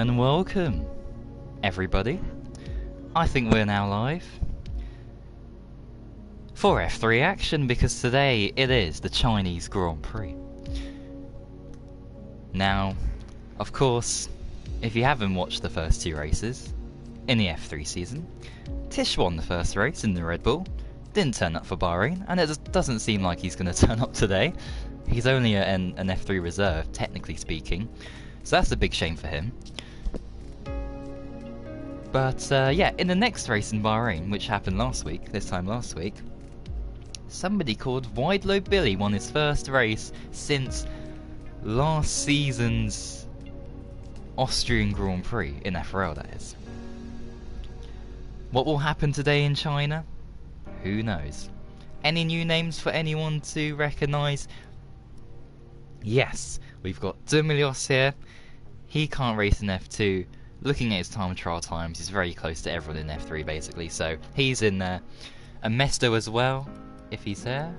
And welcome, everybody. I think we're now live for F3 action because today it is the Chinese Grand Prix. Now, of course, if you haven't watched the first two races in the F3 season, Tish won the first race in the Red Bull, didn't turn up for Bahrain, and it doesn't seem like he's going to turn up today. He's only an F3 reserve, technically speaking, so that's a big shame for him. But yeah, in the next race in Bahrain, which happened this time last week, somebody called Wide Load Billy won his first race since last season's Austrian Grand Prix in FRL, that is. What will happen today in China? Who knows? Any new names for anyone to recognise? Yes, we've got Dumilios here. He can't race in F2. Looking at his time trial times, he's very close to everyone in F3 basically, so he's in there. And Mesto as well, if he's there.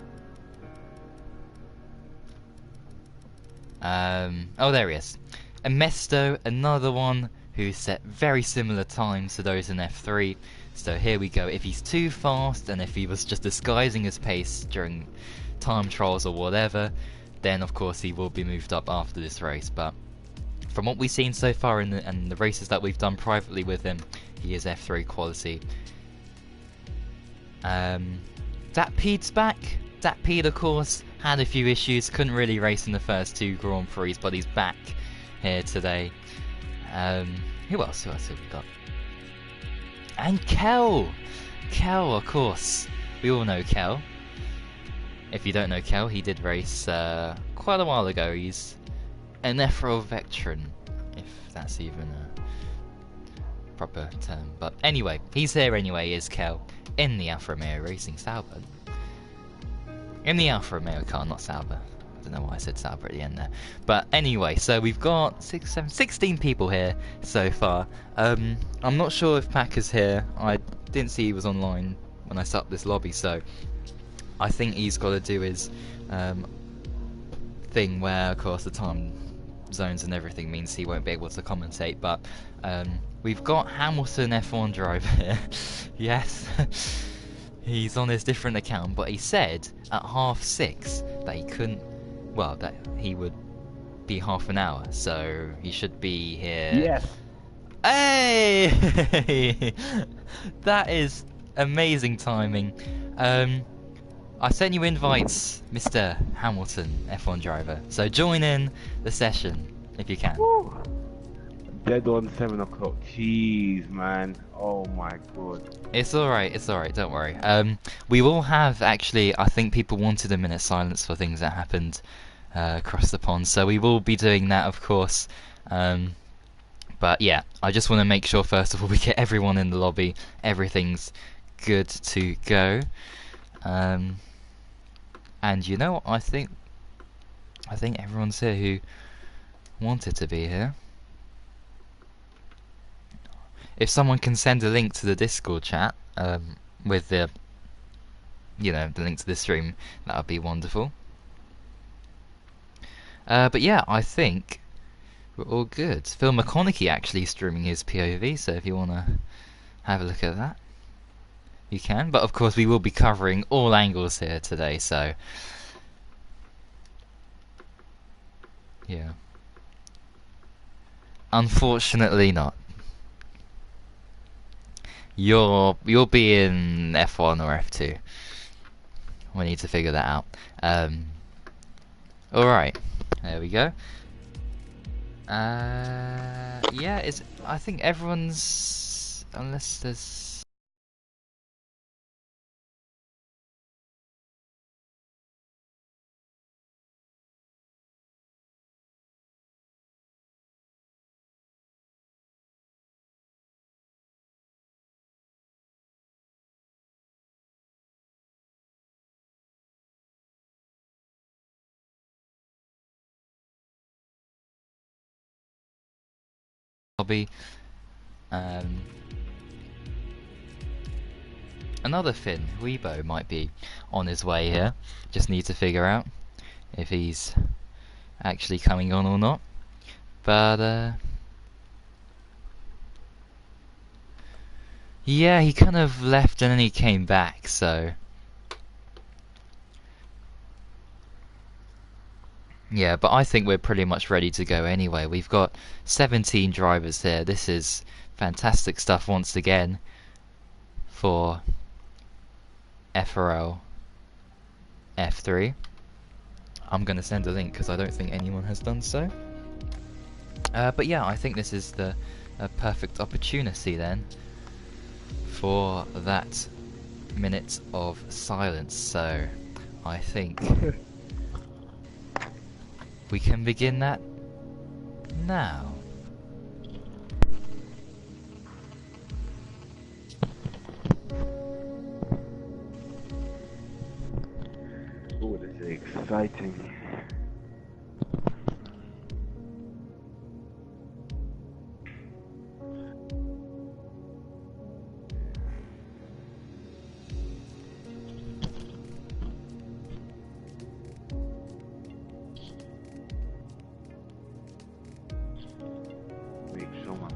Oh, there he is. And Mesto, another one who set very similar times to those in F3. So here we go. If he's too fast, and if he was just disguising his pace during time trials or whatever, then of course he will be moved up after this race. But from what we've seen so far in the races that we've done privately with him, he is F3 quality. Datpeed's back. Datpeed, of course, had a few issues, couldn't really race in the first two Grand Prix, but he's back here today. Who else have we got? And Kel! Kel, of course. We all know Kel. If you don't know Kel, he did race quite a while ago. He's an FRL veteran, if that's even a proper term. But anyway, he's here anyway, is Kel, in the Alfa Romeo Racing Sauber. In the Alfa Romeo car, not Sauber. I don't know why I said Sauber at the end there. But anyway, so we've got 16 people here so far. I'm not sure if Packer's here. I didn't see he was online when I set up this lobby, so I think he's got to do his thing where, of course, the time zones and everything means he won't be able to commentate. But we've got Hamilton F1 driver here. Yes. He's on his different account, but he said at 6:30 that he couldn't, well, that he would be half an hour, so he should be here. Yes. Hey! That is amazing timing. I sent you invites, Mr. Hamilton, F1 driver, so join in the session if you can. Woo. Dead on 7 o'clock. Jeez, man. Oh my god. It's alright, don't worry. We will have, actually, I think people wanted a minute silence for things that happened across the pond, so we will be doing that, of course. But yeah, I just want to make sure, first of all, we get everyone in the lobby. Everything's good to go. And you know what, I think everyone's here who wanted to be here. If someone can send a link to the Discord chat with the link to the stream, that would be wonderful. But yeah, I think we're all good. Phil McConaughey actually streaming his POV, so if you want to have a look at that, you can. But of course, we will be covering all angles here today, so yeah. Unfortunately not. You'll be in F1 or F2. We need to figure that out. Alright, there we go. Yeah, I think everyone's, unless there's lobby. Another Finn, Weibo, might be on his way here. Just need to figure out if he's actually coming on or not. But Yeah, he kind of left and then he came back, so... Yeah, but I think we're pretty much ready to go anyway. We've got 17 drivers here. This is fantastic stuff once again for FRL F3. I'm going to send a link because I don't think anyone has done so. But yeah, I think this is the perfect opportunity then for that minute of silence. So I think we can begin that now. Oh, this is exciting. Make sure my thing.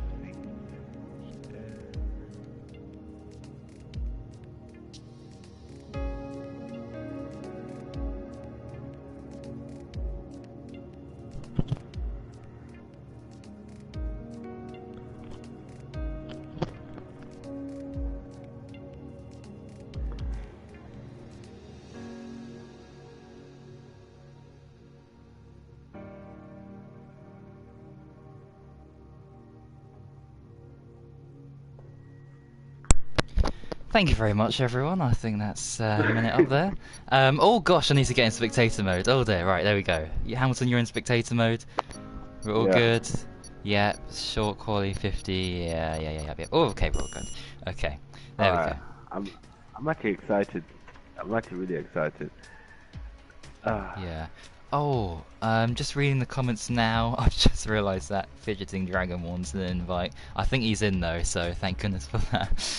Thank you very much, everyone. I think that's a minute up there. Oh gosh, I need to get in spectator mode. Oh dear, right, there we go. Hamilton, you're in spectator mode. We're all good. Yeah, short quality 50. Yeah. Oh, okay, we're all good. Okay, there we go. I'm actually excited. I'm actually really excited. Yeah. Oh, just reading the comments now. I've just realised that Fidgeting Dragon wants an invite. I think he's in though, so thank goodness for that.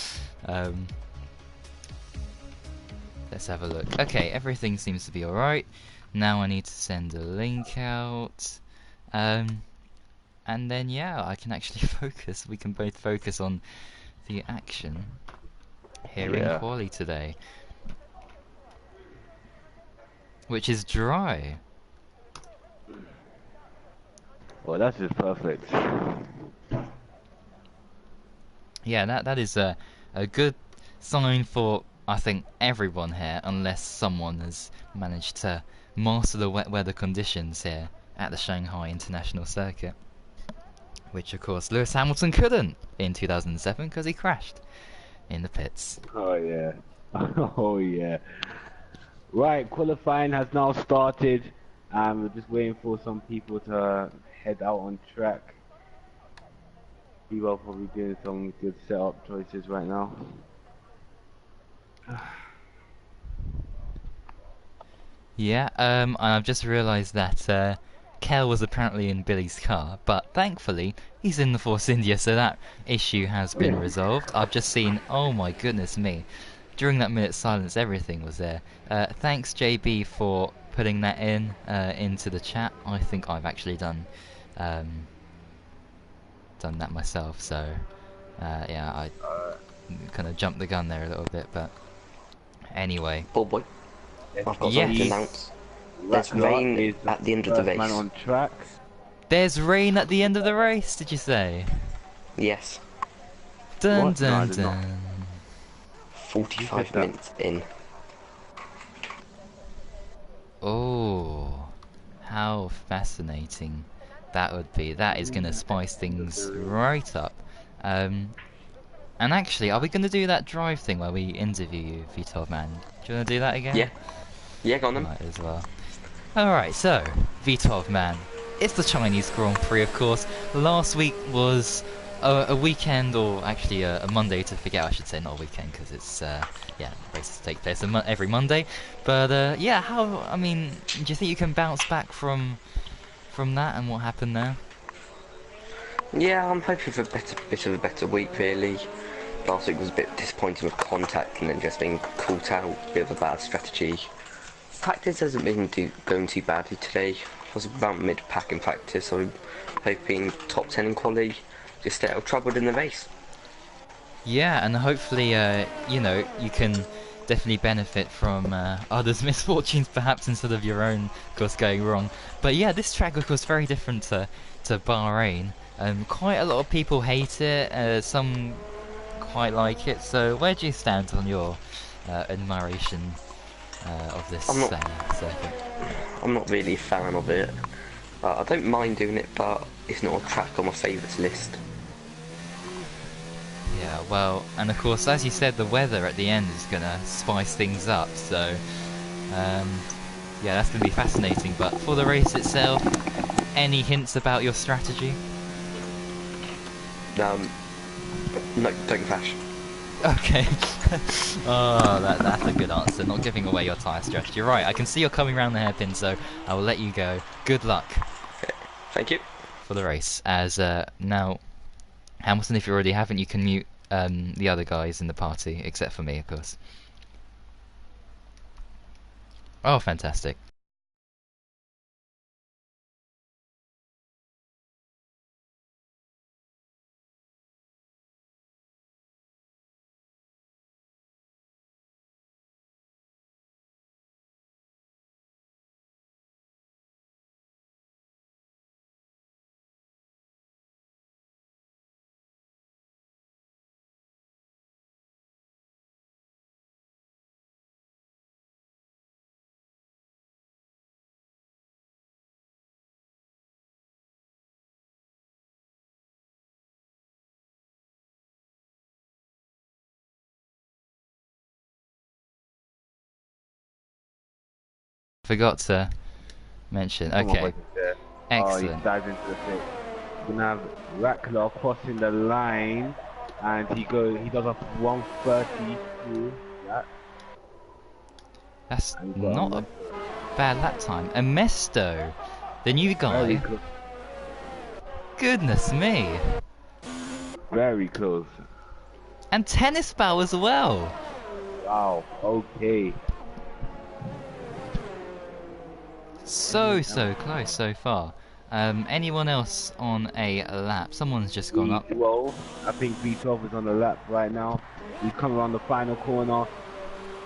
Let's have a look. Okay, everything seems to be alright. Now I need to send a link out. And then, yeah, I can actually focus. We can both focus on the action here in Quali today. Which is dry. Well, that's just perfect. Yeah, that is a good sign for, I think, everyone here, unless someone has managed to master the wet weather conditions here at the Shanghai International Circuit. Which, of course, Lewis Hamilton couldn't in 2007 because he crashed in the pits. Oh, yeah. Oh, yeah. Right, qualifying has now started. We're just waiting for some people to head out on track. People are probably doing some good setup choices right now. Yeah, and I've just realised that Kel was apparently in Billy's car, but thankfully he's in the Force India, so that issue has been resolved. I've just seen, oh my goodness me, during that minute's silence everything was there. Thanks JB for putting that into the chat. I think I've actually done that myself, so yeah, I kind of jumped the gun there a little bit, but anyway. Oh boy, I've got something to announce. There's rain at the end of the race. Man on track. There's rain at the end of the race, did you say? Yes. Dun What? dun No, dun. 45 minutes in. Oh, how fascinating that would be. That is going to spice things right up. And actually, are we going to do that drive thing where we interview you, V12 Man? Do you want to do that again? Yeah. Yeah, go on then. Might as well. Alright, so, V12 Man. It's the Chinese Grand Prix, of course. Last week was a weekend, or actually a Monday to forget, I should say, not a weekend, because it's, yeah, races take place every Monday. But, yeah, I mean, do you think you can bounce back from that and what happened there? Yeah, I'm hoping for a bit of a better week, really. Last week was a bit disappointing with contact and then just being caught out, a bit of a bad strategy. Practice hasn't been going too badly today. I was about mid-pack in practice, so I'm hoping top 10 in quali, just stay out of trouble in the race. Yeah, and hopefully, you know, you can definitely benefit from others' misfortunes, perhaps instead of your own, of course, going wrong. But yeah, this track, of course, very different to Bahrain. Quite a lot of people hate it. Some quite like it. So where do you stand on your admiration of this I'm not, circuit? I'm not really a fan of it. I don't mind doing it, but it's not a track on my favourites list. Yeah, well, and of course, as you said, the weather at the end is gonna spice things up. So, yeah, that's gonna be fascinating. But for the race itself, any hints about your strategy? No, don't crash. Okay. Oh, that's a good answer. Not giving away your tyre strategy. Right, I can see you're coming around the hairpin, so I will let you go. Good luck Thank you. for the race. As now, Hamilton, if you already haven't, you can mute the other guys in the party, except for me, of course. Oh, fantastic. Forgot to mention. Okay. Oh, he Excellent. dives into the pit. We're gonna have Rackler crossing the line, and he does a 132. Yeah. That's And he's got not a bad lap time. And Mesto, the new very guy. close. Goodness me. Very close. And Tennis Bow as well. Wow. Okay. So close so far. Anyone else on a lap? Someone's just gone up. B12. I think B12 is on the lap right now. He's coming around the final corner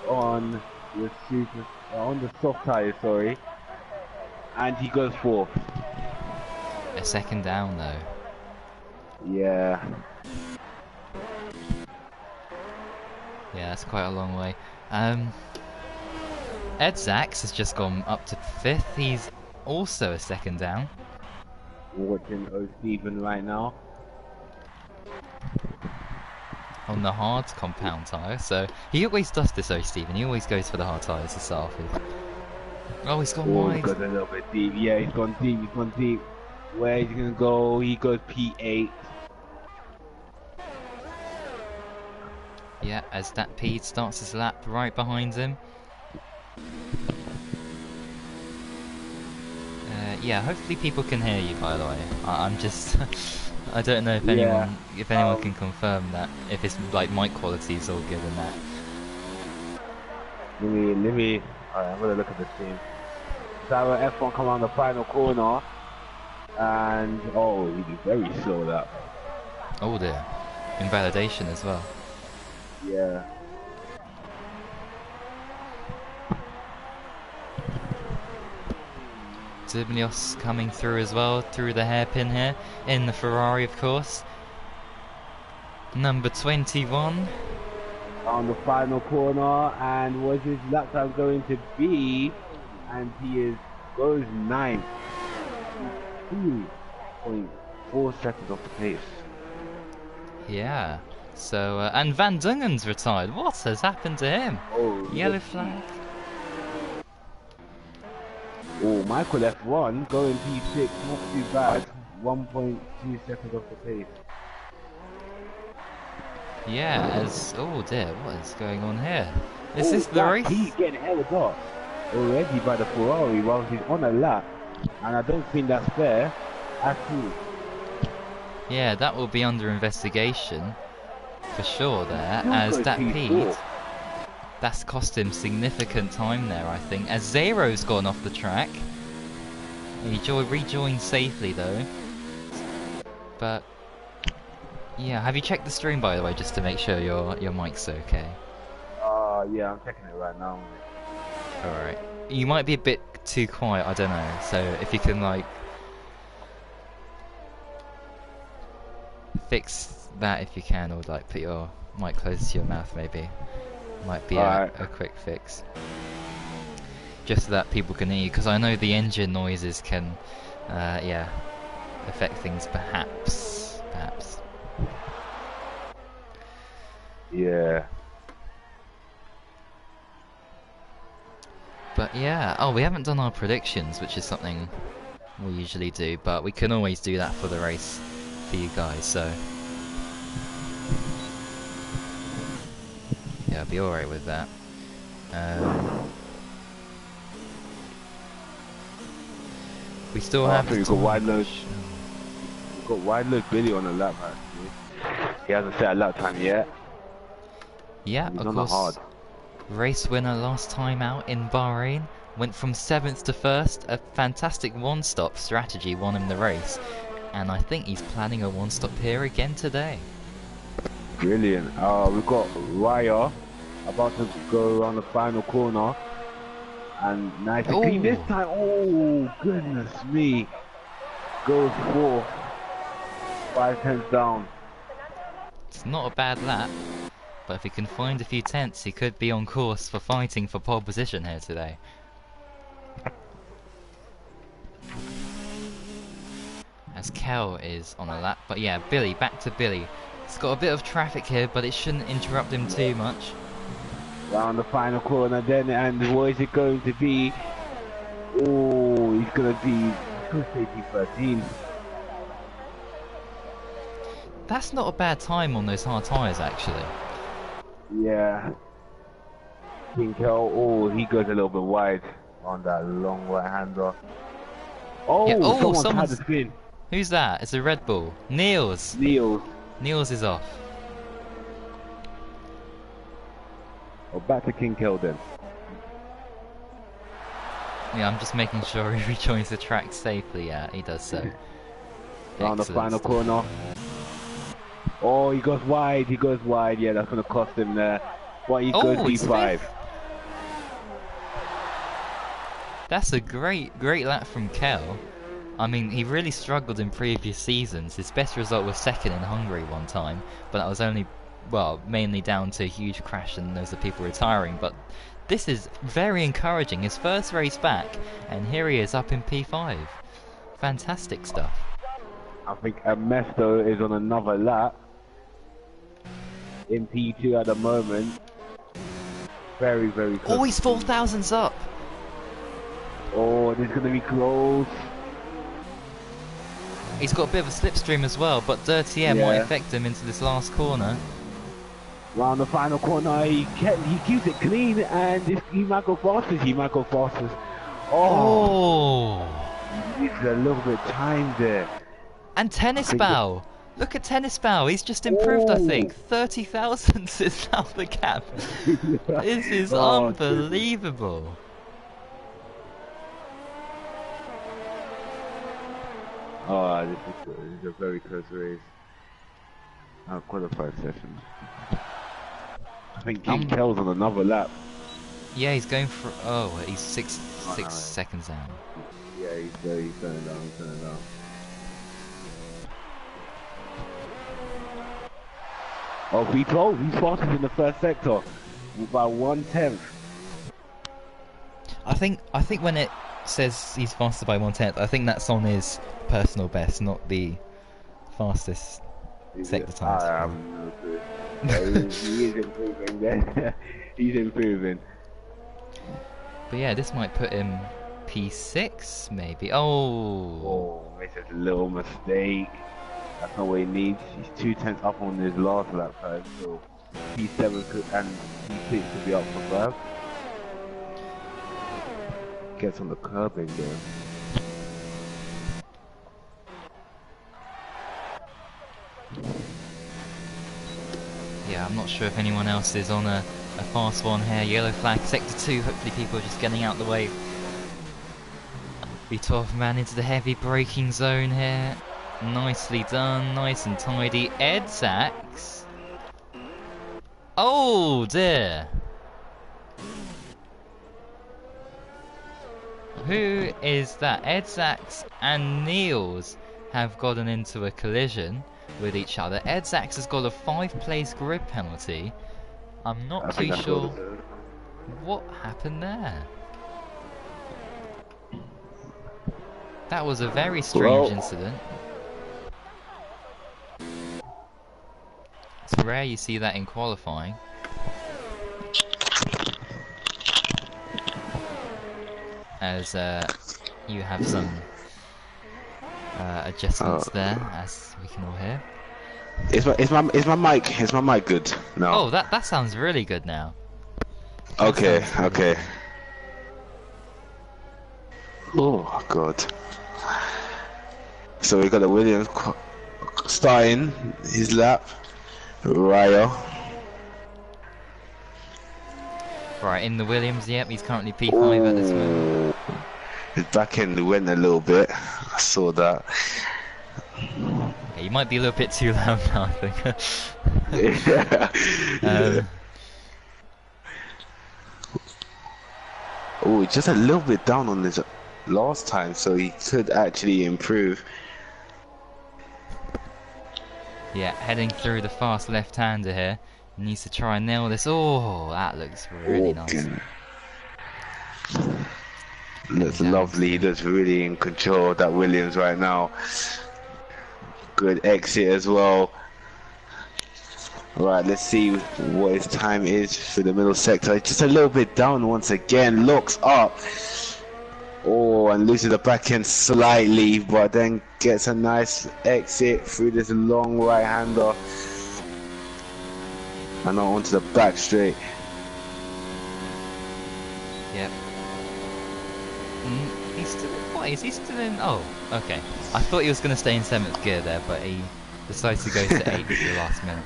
on the soft tire, sorry. And he goes fourth. A second down though. Yeah. Yeah, that's quite a long way. Ed Zax has just gone up to fifth. He's also a second down. We're watching O. Stephen right now. On the hard compound tyre, so he always does this, O. Stephen. He always goes for the hard tyres to start off with. Oh, he's gone wide. He's gone a little bit deep. Yeah, he's gone deep. Where is he gonna go? He goes P8. Yeah, as that Pete starts his lap right behind him. Yeah, hopefully people can hear you, by the way. I'm just... I don't know if anyone can confirm that, if it's like mic quality is all good and that. Let me alright, I'm gonna look at the team. So F1 come around the final corner, and oh, he did very slow that. Oh dear. Invalidation as well. Yeah. Ziblios coming through as well, through the hairpin here, in the Ferrari of course. Number 21. On the final corner, and was his lap time going to be? And he goes 9. 2.4 seconds off the pace. Yeah. So, and Van Dungen's retired. What has happened to him? Oh, Yellow flag. Oh, Michael F1 going P6, not too bad. 1.2 seconds off the pace. Yeah, as... Oh dear, what is going on here? Is this the race? He's getting held up already by the Ferrari while he's on a lap. And I don't think that's fair at all. Yeah, that will be under investigation. For sure there, as that Pete... That's cost him significant time there, I think. As Zero's gone off the track. He rejoined safely though. But Yeah, have you checked the stream by the way, just to make sure your mic's okay? Yeah, I'm checking it right now. Alright. You might be a bit too quiet, I don't know. So if you can like fix that if you can, or like put your mic closer to your mouth maybe. Might be a quick fix. Just so that people can hear you, because I know the engine noises can yeah, affect things perhaps. Yeah. But yeah, oh, we haven't done our predictions, which is something we usually do, but we can always do that for the race for you guys, so yeah, I'll be alright with that. We still have we've got wide load. We've got wide load Billy on the lap actually. He hasn't set a lap time yet. Yeah, He's of on the course. hard. Race winner last time out in Bahrain. Went from 7th to 1st. A fantastic one-stop strategy won him the race. And I think he's planning a one-stop here again today. Brilliant. We've got Raya about to go around the final corner. And nice and clean this time. Oh, goodness me. Goes 4. 5 tenths down. It's not a bad lap. But if he can find a few tenths, he could be on course for fighting for pole position here today. As Kel is on a lap, but yeah, Billy, back to Billy. It's got a bit of traffic here, but it shouldn't interrupt him too much. Round the final corner then, and what is it going to be? Oh, he's going to be P13. That's not a bad time on those hard tyres, actually. Yeah. Kinkel, oh, he goes a little bit wide on that long right-hander. Oh, yeah, someone's had a spin. Who's that? It's a Red Bull. Niels is off. Oh, back to Kinkel then. Yeah, I'm just making sure he rejoins the track safely. Yeah, he does so. Round the final corner. Oh, he goes wide. Yeah, that's going to cost him there. But he goes P5. That's a great lap from Kel. I mean, he really struggled in previous seasons. His best result was 2nd in Hungary one time, but that was only, well, mainly down to a huge crash and those are people retiring. But this is very encouraging. His first race back, and here he is up in P5. Fantastic stuff. I think Ernesto is on another lap. In P2 at the moment. Very close. Oh, he's 4,000s up. Oh, this is going to be close. He's got a bit of a slipstream as well, but Dirty Air might affect him into this last corner. Round the final corner, he keeps it clean, and he might go fastest. Oh! He's a little bit timed there. And Tennis Bow! Look at Tennis Bow, he's just improved, I think. 30,000 is now the gap. This is unbelievable. Oh, this is a very close race. Qualified session. I think Kinkel's on another lap. Yeah, he's going for... Oh, he's six seconds down. Yeah, he's turning down. Oh, V12, he's fastest in the first sector by 1/10. I think when it says he's faster by 1/10, I think that's on his personal best, not the fastest sector time. He is improving then. He's improving. But yeah, this might put him P6 maybe. Oh, makes a little mistake. That's not what he needs. He's 2 tenths up on his last lap time, so P7 and P6 could be up for grabs. Gets on the curbing there. Yeah, I'm not sure if anyone else is on a fast one here. Yellow flag, sector 2. Hopefully people are just getting out the way. V12 man into the heavy braking zone here. Nicely done, nice and tidy. Edzax. Oh dear. Who is that? Edzax and Niels have gotten into a collision with each other. Edzax has got a 5-place grid penalty. I'm not too sure what happened there. That was a very strange incident. It's rare you see that in qualifying. As you have some adjustments there, as we can all hear. Is my mic good? No. Oh, that sounds really good now. Okay. Oh god. So we got the Williams starting his lap. Ryo. Right, in the Williams, yep, he's currently P5 at this moment. His back end went a little bit. I saw that. Okay, you might be a little bit too loud now, I think. Oh, just a little bit down on this last time, so he could actually improve. Yeah, heading through the fast left-hander here. Needs to try and nail this. Oh, that looks really nice. Looks lovely. He looks really in control of that Williams right now. Good exit as well. Right, let's see what his time is for the middle sector. Just a little bit down once again. Looks up. Oh, and loses the back end slightly, but then gets a nice exit through this long right-hander. And now onto the back straight. Yep. He's still in, what, is he still in? Oh, okay. I thought he was going to stay in 7th gear there, but he decided to go to 8th at the last minute.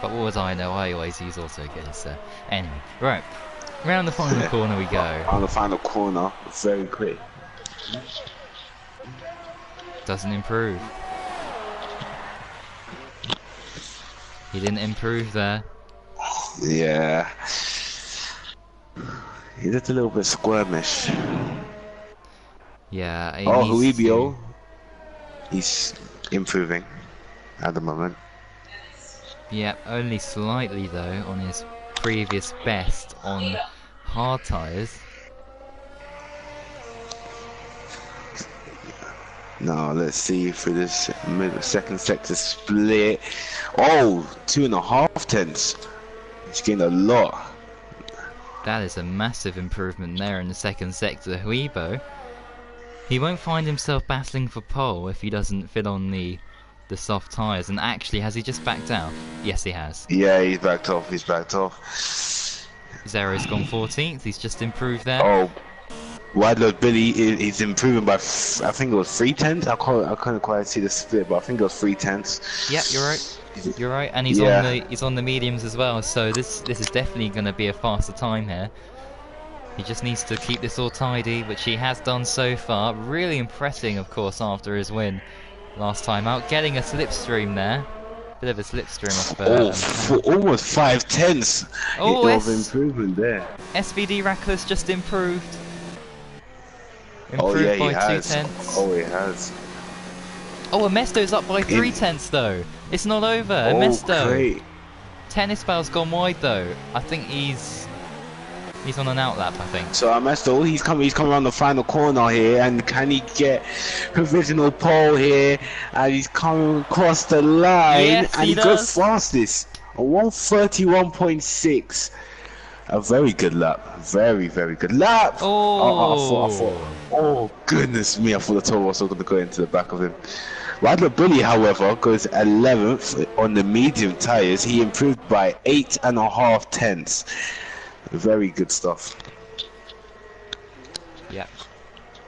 But what was I know? I always use auto gears, so anyway. Right, round the final corner we go. On the final corner, very quick. Doesn't improve. He didn't improve there. Yeah. He's just a little bit squirmish. Yeah. Huibio. He's improving at the moment. Yep, only slightly though on his previous best on hard tyres. Now let's see for this second sector split. Oh, 2.5 tenths. He's gained a lot. That is a massive improvement there in the second sector. Huibo, he won't find himself battling for pole if he doesn't fit on the soft tyres. And actually, has he just backed out? Yes, he has. Yeah, he's backed off. Zero's gone 14th. He's just improved there. Oh, Wildlord Billy is improving by, I think it was 3 tenths. I couldn't quite see the split, but I think it was 3 tenths. Yep, you're right. You're right, and he's on the mediums as well. So this is definitely going to be a faster time here. He just needs to keep this all tidy, which he has done so far. Really impressing, of course, after his win last time out, getting a slipstream there. Bit of a slipstream off. Almost 5 tenths of improvement there. SVD Rackless just improved. By he 2 has. tenths. Oh, he has. Oh, Amesto's up by 3 tenths though. It's not over. Amesto. Great. Tennis bell's gone wide though. I think he's on an outlap, I think. So Amesto, he's coming around the final corner here, and can he get provisional pole here? And he's coming across the line, yes, and he goes fastest. A 131.6. A very good lap. Very, very good lap. Oh, I thought. Oh goodness me! I thought the total was going to go into the back of him. Radler Billy, however, goes 11th on the medium tyres. He improved by 8.5 tenths. Very good stuff. Yeah,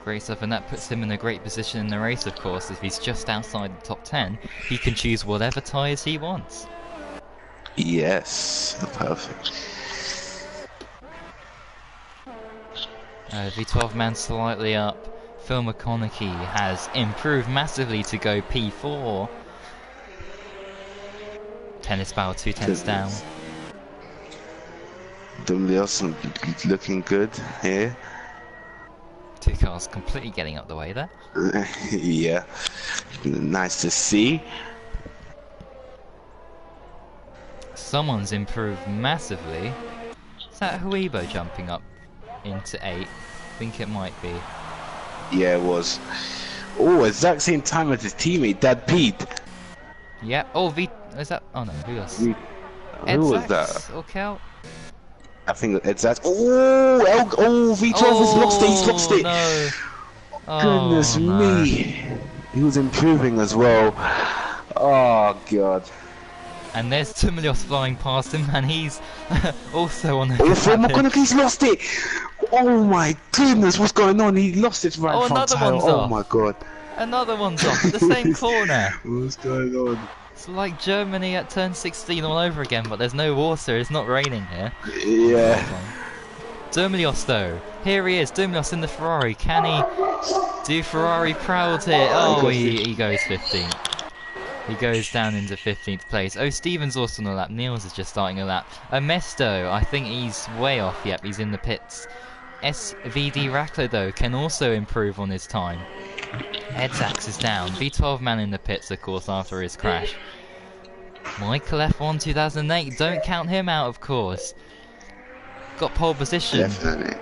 great stuff, and that puts him in a great position in the race, of course. If he's just outside the top 10, he can choose whatever tyres he wants. Yes, perfect. V12 man slightly up. Phil McConaughey has improved massively to go P4. Tennis Bow 2 tenths down. Dumlios looking good here. Two cars completely getting up the way there. Yeah, nice to see. Someone's improved massively. Is that Huibo jumping up into 8? I think it might be. Yeah, it was. Oh, exact same time as his teammate, Dad Pete. Yep. Oh, is that? Oh no, who else? Who was that? Or Cal? I think it's that. Oh, V12 has lost it. He's lost it. No. Goodness me. He was improving as well. Oh god. And there's Tumilios flying past him, and he's also on the. Oh, Phil McConaughey's lost it. Oh my goodness, what's going on? He lost it right front tire. Oh my god. Another one's off at the same corner. What's going on? It's like Germany at turn 16 all over again, but there's no water. It's not raining here. Yeah. Dumilios though, here he is. Dumilios in the Ferrari. Can he do Ferrari proud here? Oh, he goes 15th. He goes down into 15th place. Oh, Stevens also on a lap. Niels is just starting a lap. Mesto, I think he's way off. Yep, he's in the pits. SVD Rackler though can also improve on his time. Edzax is down. V12 man in the pits, of course, after his crash. Michael F1 2008, don't count him out, of course. Got pole position Definitely.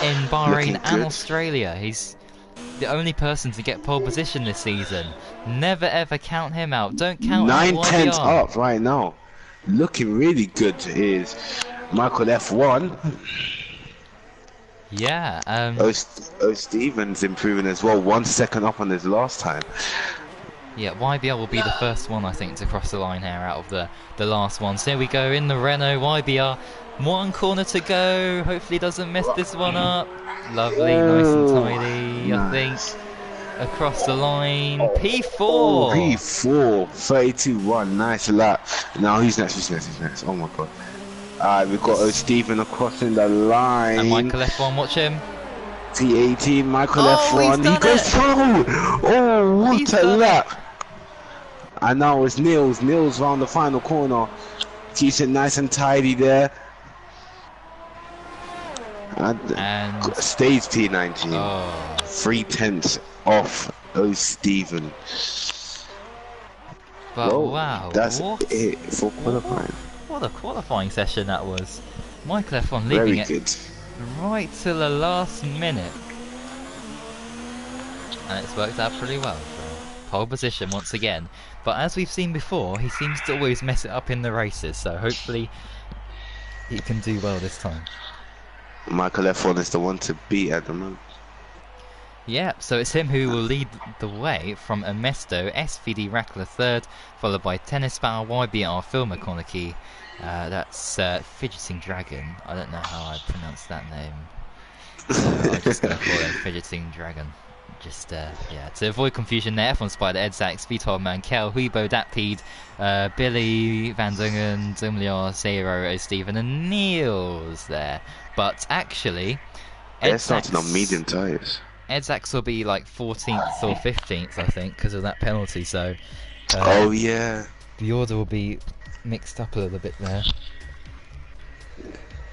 in Bahrain and Australia. He's the only person to get pole position this season. Never ever count him out. Don't count 9 out tenths YBR. up right now. Looking really good is Michael F1. Yeah. Oh, Stevens improving as well. 1 second up on his last time. Yeah, YBR will be the first one, I think, to cross the line here out of the last ones. Here we go in the Renault. YBR, 1 corner to go. Hopefully doesn't mess this one up. Lovely, nice and tidy, nice. I think. Across the line. P4! Oh, P4. 32-1. Nice lap. Now who's next? Who's next? Oh my god. We've got Steven crossing the line. And Michael F1, watch him. T18, Michael Oh, F1. He goes through! Oh, what a lap! And now it's Niels. Niels round the final corner. Keeps it nice and tidy there. And stage T19. Oh. 3 tenths off Steven. But Whoa, wow. That's what? it for qualifying. What a qualifying session that was. Michael F1 leaving it good. right till the last minute. And it's worked out pretty well. So pole position once again. But as we've seen before, he seems to always mess it up in the races. So hopefully he can do well this time. Michael F1 is the one to beat at the moment. Yeah, so it's him who will lead the way from Amesto, SVD Rackler 3rd, followed by Tennis Bow, YBR, Phil McConaughey. That's Fidgeting Dragon. I don't know how I pronounce that name. So I'm just going to call it Fidgeting Dragon. Just, yeah, to avoid confusion there, F1 Spider, Edzax, V12 Man, Kel, Huibo, Datpeed, Billy, Van Dungen, Dumlior, Zero, Steven, and Niels there. But actually, they're starting on medium tyres. Edzax will be like 14th or 15th, I think, because of that penalty. So, oh yeah, the order will be mixed up a little bit there.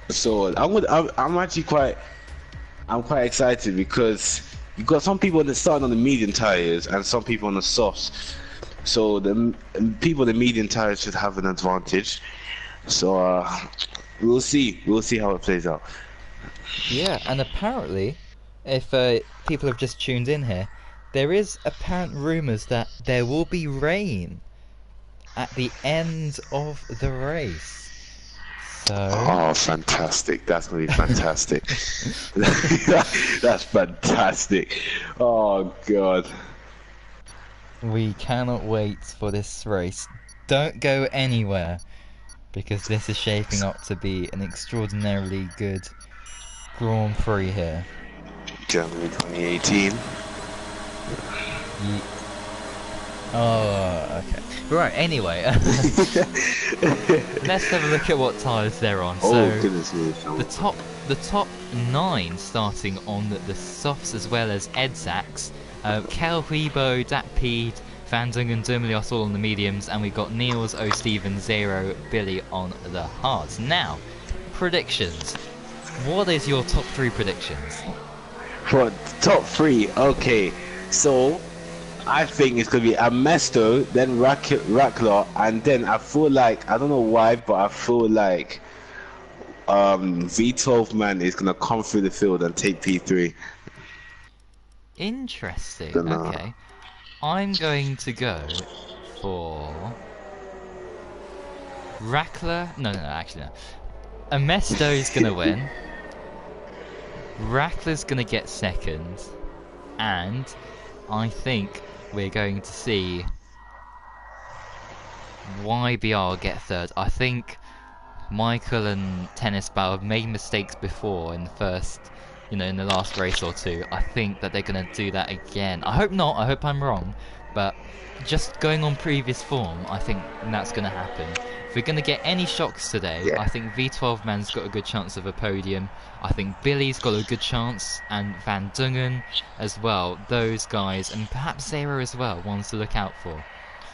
So I'm actually quite excited because you've got some people that starting on the medium tires and some people on the softs. So the people on the medium tires should have an advantage. So we'll see how it plays out. Yeah, and apparently, if people have just tuned in here, there is apparent rumours that there will be rain at the end of the race. So... Oh, fantastic. That's going to be fantastic. That's fantastic. Oh, God. We cannot wait for this race. Don't go anywhere, because this is shaping up to be an extraordinarily good Grand Prix here. Germany 2018. Oh, okay. Right, anyway. Let's have a look at what tyres they're on. Oh, So, goodness me. the top 9 starting on the softs as well as Edzax. Kel, Huibo, Datpede, Van Dungen, Durmelios all on the mediums, and we've got Niels, O'Steven, Zero, Billy on the hards. Now, predictions. What is your top 3 predictions? For top 3, okay. So, I think it's going to be Amesto, then Rackler, and then I feel like, I don't know why, but I feel like V12 man is going to come through the field and take P3. Interesting. Dunno. Okay. I'm going to go for Rackler. No, actually no. Amesto's gonna win. Rackler's gonna get second, and I think we're going to see YBR get third. I think Michael and Tennis Bow have made mistakes before in the first, in the last race or two. I think that they're going to do that again. I hope not, I hope I'm wrong, but just going on previous form, I think that's going to happen. If we're going to get any shocks today, Yeah. I think V12 man's got a good chance of a podium. I think Billy's got a good chance, and Van Dungen as well. Those guys, and perhaps Zero as well, ones to look out for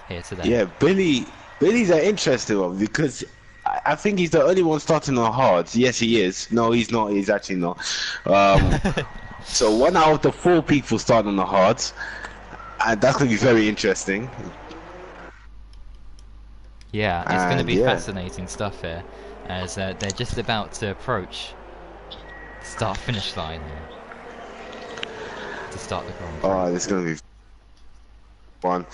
here today. Yeah, Billy's an interesting one because I think he's the only one starting on hards. Yes, he is. No, he's not. He's actually not. So 1 out of the 4 people starting on the hards, and that's going to be very interesting. Yeah, it's going to be yeah. fascinating stuff here, as they're just about to approach the start-finish line here to start the Grand Prix. Oh, this is going to be fun.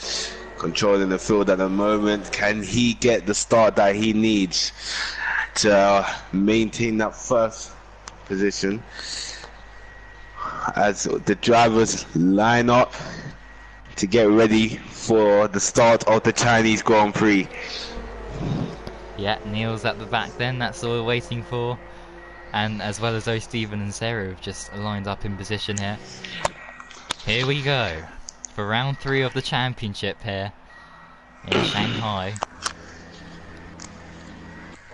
Controlling the field at the moment. Can he get the start that he needs to maintain that first position as the drivers line up to get ready for the start of the Chinese Grand Prix? Yeah, Neil's at the back then, that's all we're waiting for. And as well as O'Steven and Zero have just lined up in position here. Here we go. For round 3 of the championship here in Shanghai.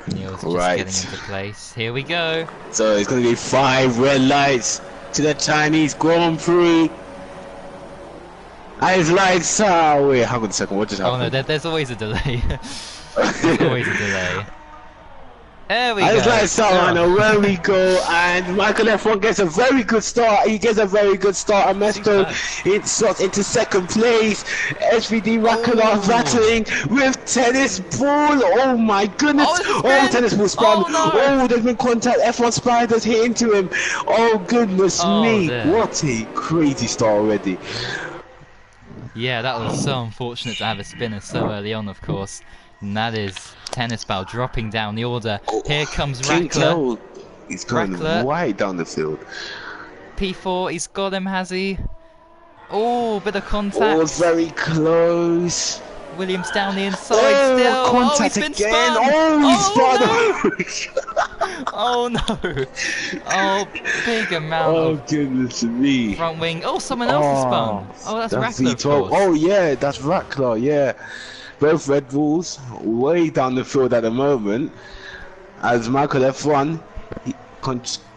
Neil's just getting into place. Here we go. So it's going to be 5 red lights to the Chinese Grand Prix. And it's lights out. Wait, hang on a second. What just happened? Oh no, there's always a delay. There's always a delay. There we go. It's lights out, and where we go, and Michael F1 gets a very good start. He gets a very good start. Amesto slots into second place. SVD Rackler battling with Tennis Ball. Oh my goodness. Oh, Tennis Ball spun. Oh, there's been contact. F1 Spiders hit into him. Oh goodness me. Dear. What a crazy start already. Yeah, that was so unfortunate to have a spinner so early on, of course. And that is Tennis Ball dropping down the order. Here comes Rackler. He's going wide down the field. P4, he's got him, has he? Oh, bit of contact. Oh, very close. Williams down the inside still. Contact he's been again. Spun. He's spun. Oh no. Oh, big amount of goodness me. front wing. Oh, someone else has spun. Oh, that's Rackler, of V12. course. Oh yeah, that's Rackler, yeah. Both Red Bulls way down the field at the moment. As Michael F1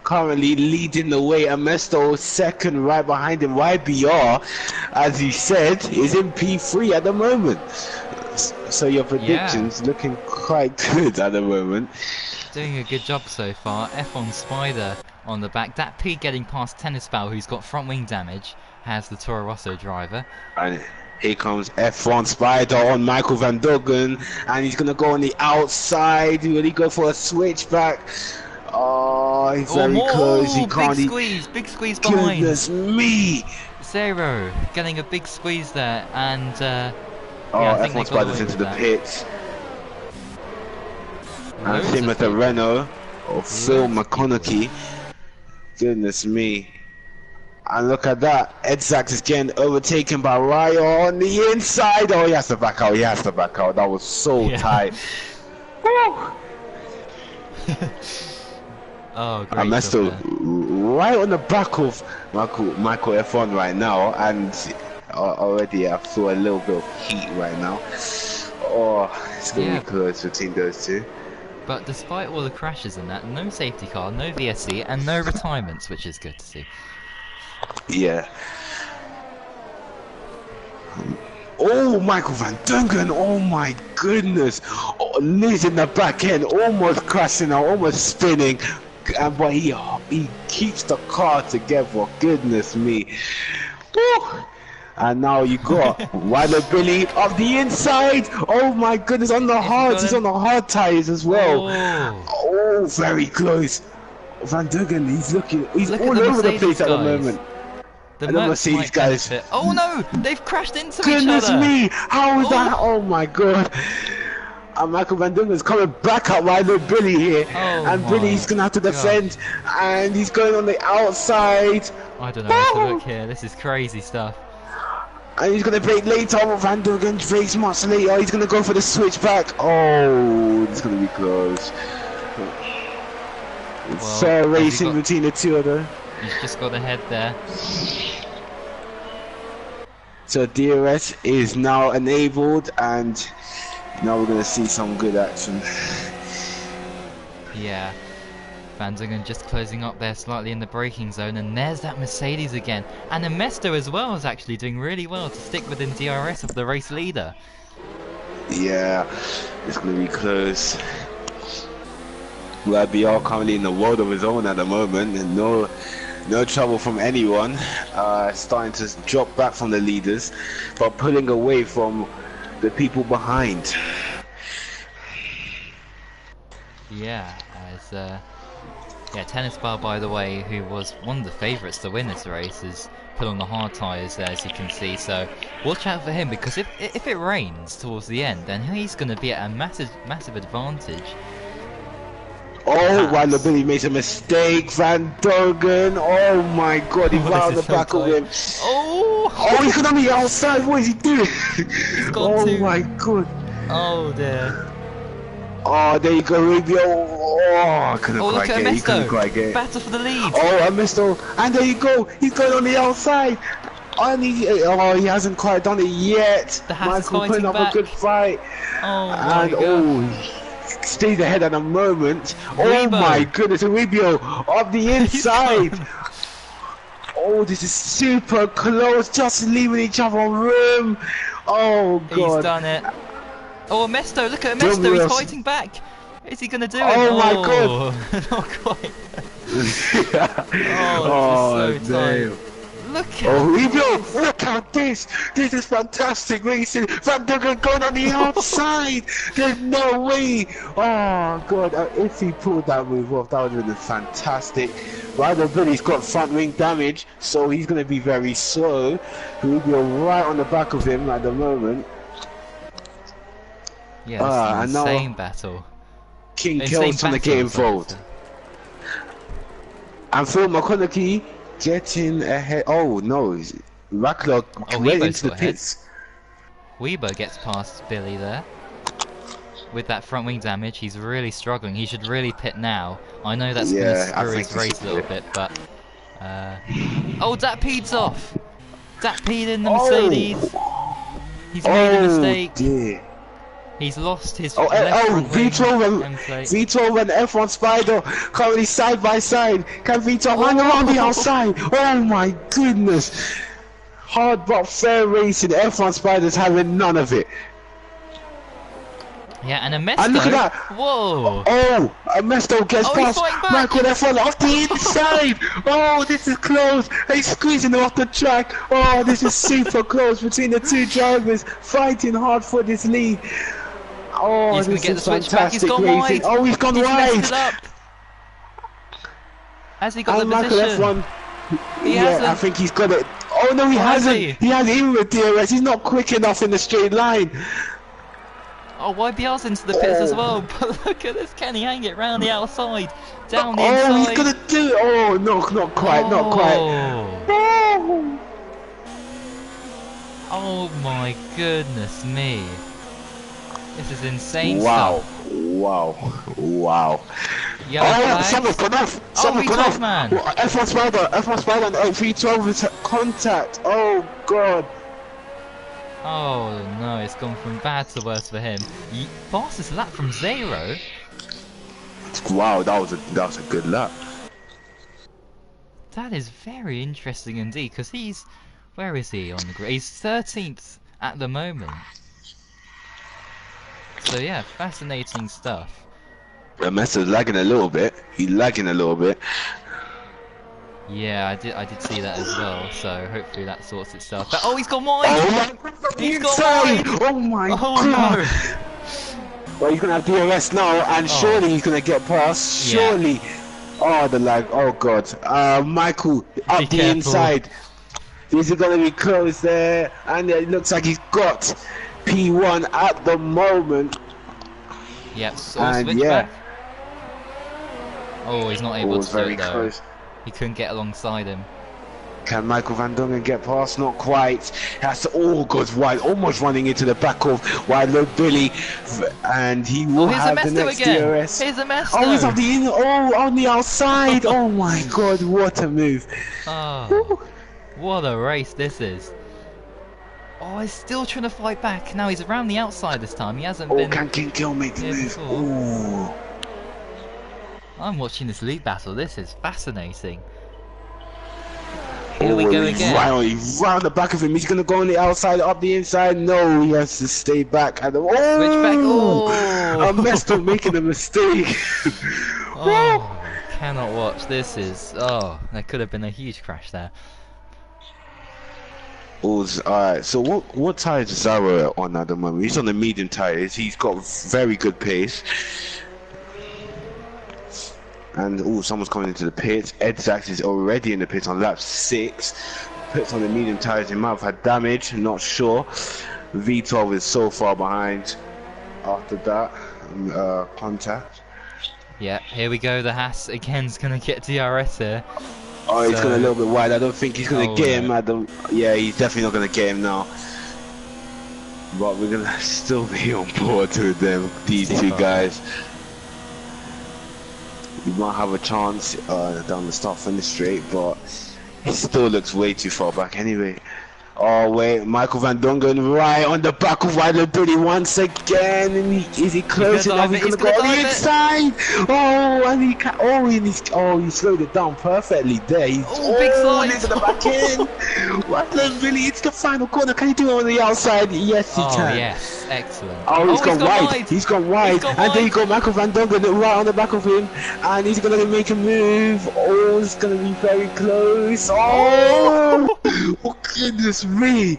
currently leading the way. Amesto second, right behind him. YBR, as he said, is in P3 at the moment. So your predictions looking quite good at the moment. Doing a good job so far. F1 Spider on the back. That P getting past Tennis Ball, who's got front wing damage, has the Toro Rosso driver. And here comes F1 Spider on Michael Van Dungen, and he's gonna go on the outside. Will he go for a switchback? Oh, he's very close. He can't. Big squeeze behind. Goodness me! Zero getting a big squeeze there, and yeah, I think F1 Spider's into the pits. And same with the Renault or Phil McConaughey. Goodness me. And look at that. Edzax is getting overtaken by Ryo on the inside. Oh, he has to back out. He has to back out. That was so tight. Woo! Oh, great. I'm still right on the back of Michael F1 right now. And Already I feel a little bit of heat right now. Oh, it's gonna Yeah. be close between those two. But despite all the crashes and that, no safety car, no VSC, and no retirements, which is good to see. Yeah. Oh, Michael Van Duncan, oh my goodness. Oh, losing the back end, almost crashing out, almost spinning. But he keeps the car together, goodness me. Woo. And now you got Wilder Billy of the inside. Oh my goodness, on the hards, he's on the hard tires as well. Oh, very close. Van Duncan, he's all over the place at the moment. The Mercedes guys. Oh no, they've crashed into each Goodness other. me, how is that? Oh my god. And Michael Van Duncan's coming back at Wilder Billy here. And Billy's gonna have to defend. And he's going on the outside. I don't know where to look here, this is crazy stuff. And he's gonna break later. Van Duncan breaks much later. He's gonna go for the switchback. Oh, it's gonna be close. Well, fair racing between the two of them. He's just got ahead there. So DRS is now enabled, and now we're gonna see some good action. Yeah. Van Duncan just closing up there slightly in the braking zone, and there's that Mercedes again. And Mesto as well is actually doing really well to stick within DRS of the race leader. Yeah, it's going to be close. BR currently in the world of his own at the moment, and no trouble from anyone. Starting to drop back from the leaders, but pulling away from the people behind. Yeah, as Tennis Bar, by the way, who was one of the favourites to win this race, has put on the hard tyres there, as you can see. So watch out for him, because if it rains towards the end, then he's going to be at a massive advantage. Oh, Wilder Billy makes a mistake. Van Duncan. Oh my God, he's right on the back of him. Oh, he's gonna be outside. What is he doing? My God. Oh dear. Oh, there you go, Rubio. Oh, I couldn't quite get it. He couldn't quite get it. Battle for the lead. Oh, Mesto. And there you go. He's going on the outside. And he hasn't quite done it yet. Michael putting up a good fight. Oh my God. He stays ahead at the moment. Oh my goodness, Rubio of the inside. Oh, this is super close. Just leaving each other room. Oh God. He's done it. Oh, Mesto, look at Mesto, he's fighting back. Is he going to do it? Oh my God. Not quite. Oh, this is so tight. Look at this. This is fantastic racing. Van Duncan going on the outside. There's no way. Oh God, if he pulled that move off, that would have been fantastic. Wilder Billy's got front wing damage, so he's going to be very slow. Rubio right on the back of him at the moment. Yeah, it's an insane battle. King Kel's trying to get involved. And Phil McConaughey getting ahead. Oh no, Racklock went into the pits. Weber gets past Billy there. With that front wing damage, he's really struggling. He should really pit now. I know that's going to screw his race a little bit, but... Oh, Datpeed's off! Datpeed in the Mercedes. He's made a mistake. Dear. He's lost his V12 and F1 Spider currently side by side. Can V12 run around the outside? Oh my goodness. Hard but fair racing. F1 Spider's having none of it. Yeah, and Mesto. And look at that. Whoa. Oh, Mesto gets past Michael F1 off the inside. Oh, this is close. He's squeezing him off the track. Oh, this is super close between the two drivers fighting hard for this lead. Oh, he's going to get the switch back. He's gone wide. Oh, he's gone wide. Has he got the position? He hasn't. I think he's got it. Oh no, he hasn't. He has even with DRS. He's not quick enough in the straight line. Oh, YBR's into the pits as well. But look at this. Can he hang it round the outside? Down the inside. Oh, he's going to do it. Oh, no, not quite, not quite. Oh my goodness me. This is insane stuff. Wow. Someone's gone off. Someone's gone off. Man. F1 Spider and V12 is contact. Oh God. Oh no, it's gone from bad to worse for him. Fastest lap from 0. Wow, that was a good lap. That is very interesting indeed, because he's... Where is he on the grid? He's 13th at the moment. So yeah, fascinating stuff. Messer's lagging a little bit. He's lagging a little bit. Yeah, I did see that as well, so hopefully that sorts itself out. Oh, he's got wide! Oh my God, He's got wide! Oh my Oh God! no! Well, he's gonna have DRS now, and surely he's gonna get past. Surely. Yeah. Oh, the lag. Oh God. Michael up Be the careful. inside. Is it gonna be close there? And it looks like he's got P1 at the moment. Yep, so And switch yeah. back. Oh, he's not Oh, able it was to do very it though. close. He couldn't get alongside him. Can Michael Van Dongen get past? Not quite. Has to. Oh, goes wide, almost running into the back of Wildlow Billy, and he will Here's a have the Mesto next again! DRS. Here's a Mesto! Oh, he's on the outside. Oh my God, what a move! Oh, what a race this is. Oh, he's still trying to fight back. Now he's around the outside this time. He hasn't Oh, been... can King Kill make the here move? before. Oh. I'm watching this league battle. This is fascinating. Here we go again. He's right on the back of him. He's gonna go on the outside, up the inside. No, he has to stay back. And Switch back. Oh! I'm messed up making a mistake. Oh, cannot watch. This is... Oh, there could have been a huge crash there. Alright, so what tires is Zara on at the moment? He's on the medium tires. He's got very good pace. And someone's coming into the pits. Ed Sachs is already in the pits on lap 6. Pits on the medium tires. He might have had damage, not sure. V12 is so far behind after that contact. Yeah, here we go. The Haas again's gonna get DRS here. Oh, he's So- going a little bit wide. I don't think he's going to Oh, get yeah. him at the... Yeah, he's definitely not going to get him now. But we're going to still be on board with them, these two guys. We might have a chance down the start-finish straight, but it still looks way too far back anyway. Oh wait, Michael Van Dongen right on the back of Wildlow Billy once again, and is he closing up? He's gonna go on the inside. Oh, and he slowed it down perfectly there. He's big slide. into the back end. Wildlow Billy, it's the final corner. Can he do it on the outside? Yes, he can. Oh, yes. Excellent. Oh, he's gone wide. wide. He's gone wide. And there you go, Michael Van Dongen right on the back of him. And he's going to make a move. Oh, it's going to be very close. Oh, oh goodness me.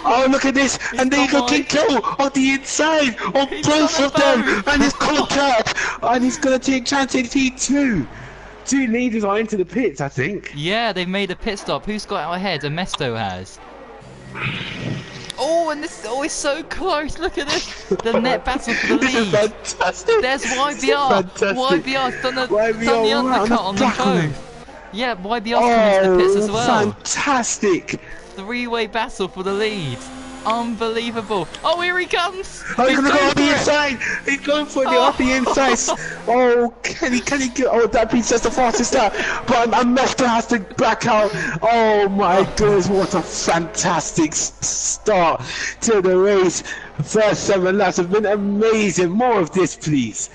Oh, look at this. And there you go, King Kill on the inside. On both of them. And his contact. And he's going to take chance in P2. 2 leaders are into the pits, I think. Yeah, they've made a pit stop. Who's got out ahead? Amesto has. Oh, and this is so close. Look at this. The net battle for the This is lead. fantastic. There's This is YBR. fantastic. YBR's done the YBR undercut on them back of him. both. Yeah, YBR's come into the pits as well. Fantastic. 3-way battle for the lead. Unbelievable. Oh, here he comes. Oh, he's gonna go going on the for it. inside. He's going for it on the inside. Oh, can he get? Oh, that piece that's the fastest start. But Mester has to back out. Oh my goodness, what a fantastic start to the race. First 7 laps have been amazing. More of this, please.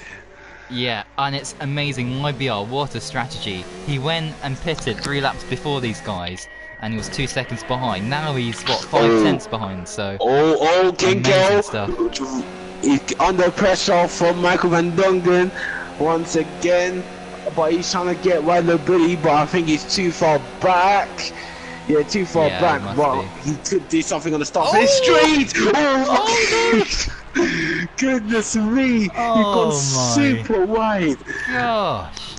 Yeah, and it's amazing. YBR, what a strategy. He went and pitted 3 laps before these guys, and he was 2 seconds behind. Now he's, what, 5 tenths behind, so... Oh, King amazing Kill. stuff. He's under pressure from Michael Van Dongen once again. But he's trying to get Wildlow Billy, but I think he's too far back. Yeah, too far Yeah, back, must but be. he could do something on the start finish straight! Oh, Goodness me! You've Oh, gone my. super wide. Gosh.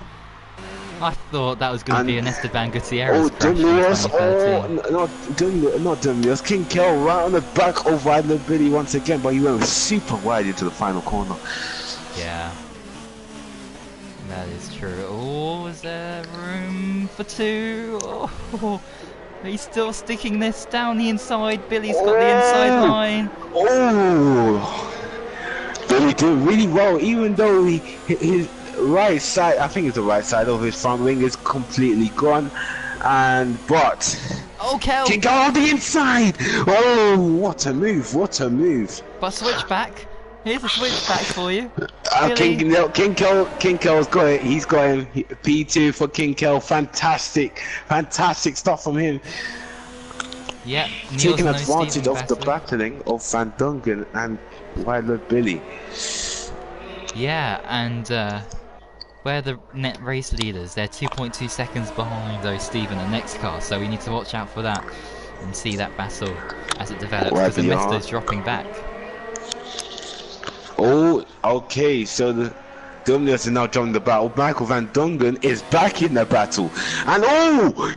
I thought that was going to And- be an Esteban Gutierrez Oh, crash in Demlios, 2013. not Demlios, King Kel right on the back of Wildlow Billy once again, but he went super wide into the final corner. Yeah. That is true. Oh, is there room for 2? Oh, he's still sticking this down the inside. Billy's got the inside line. Oh, Billy did really well, even though his right side, I think it's the right side of his front wing is completely gone, but Oh, Kel! King Kel on the inside! Oh, what a move, what a move. But switchback. Here's a switchback for you. King Kel's got it. He's got him. P2 for King Kel. Fantastic stuff from him. Yeah, Taking advantage of the battling of Van Dongen and Wildwood Billy. Yeah, and where the net race leaders, they're 2.2 seconds behind those Steve in the next car, so we need to watch out for that and see that battle as it develops, because the Mister's dropping back. Oh, okay, so the Dominus is now joining the battle. Michael Van Dongen is back in the battle. And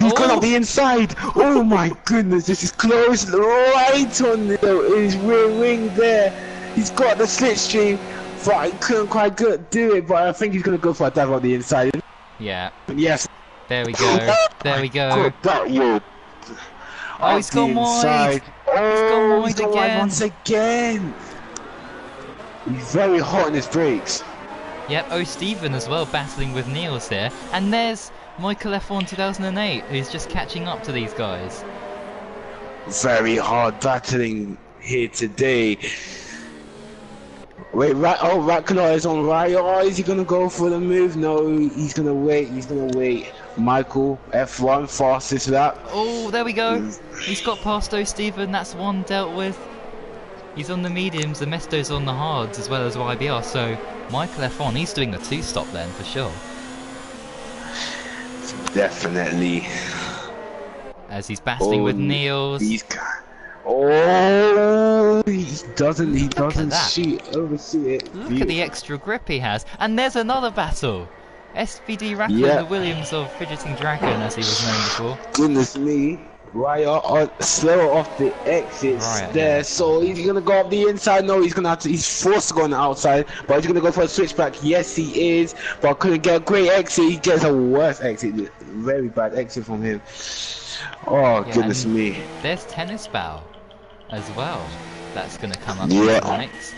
he's gone up the inside. Oh my goodness, this is close. Right on his rear wing there. He's got the slipstream, but he couldn't quite do it. But I think he's going to go for a dive on the inside. Yeah. Yes. There we go. There we go. Oh, he's gone wide. Oh, he's gone wide again. Once again. He's very hot on his brakes. Yep, Stephen as well, battling with Niels here. And there's Michael F1 2008, who's just catching up to these guys. Very hard battling here today. Wait, Rackler is on right. Oh, is he going to go for the move? No, he's going to wait. Michael, F1, fastest lap. Oh, there we go. He's got past Stephen. That's one dealt with. He's on the mediums, the Mesto's on the hards, as well as YBR, so Michael F1, he's doing the two-stop then, for sure. Definitely. As he's battling with Niels. He doesn't overshoot it. Look at the extra grip he has. And there's another battle. SPD Rackler, the Williams of Fidgeting Dragon, as he was known before. Goodness me. Raya slow off the exits there, so he's gonna go up the inside. No, he's forced to go on the outside, but he's gonna go for a switchback. Yes, he is, but couldn't get a great exit. He gets a worse exit, very bad exit from him. Oh, goodness me. There's Tennis Bow as well. That's gonna come up next.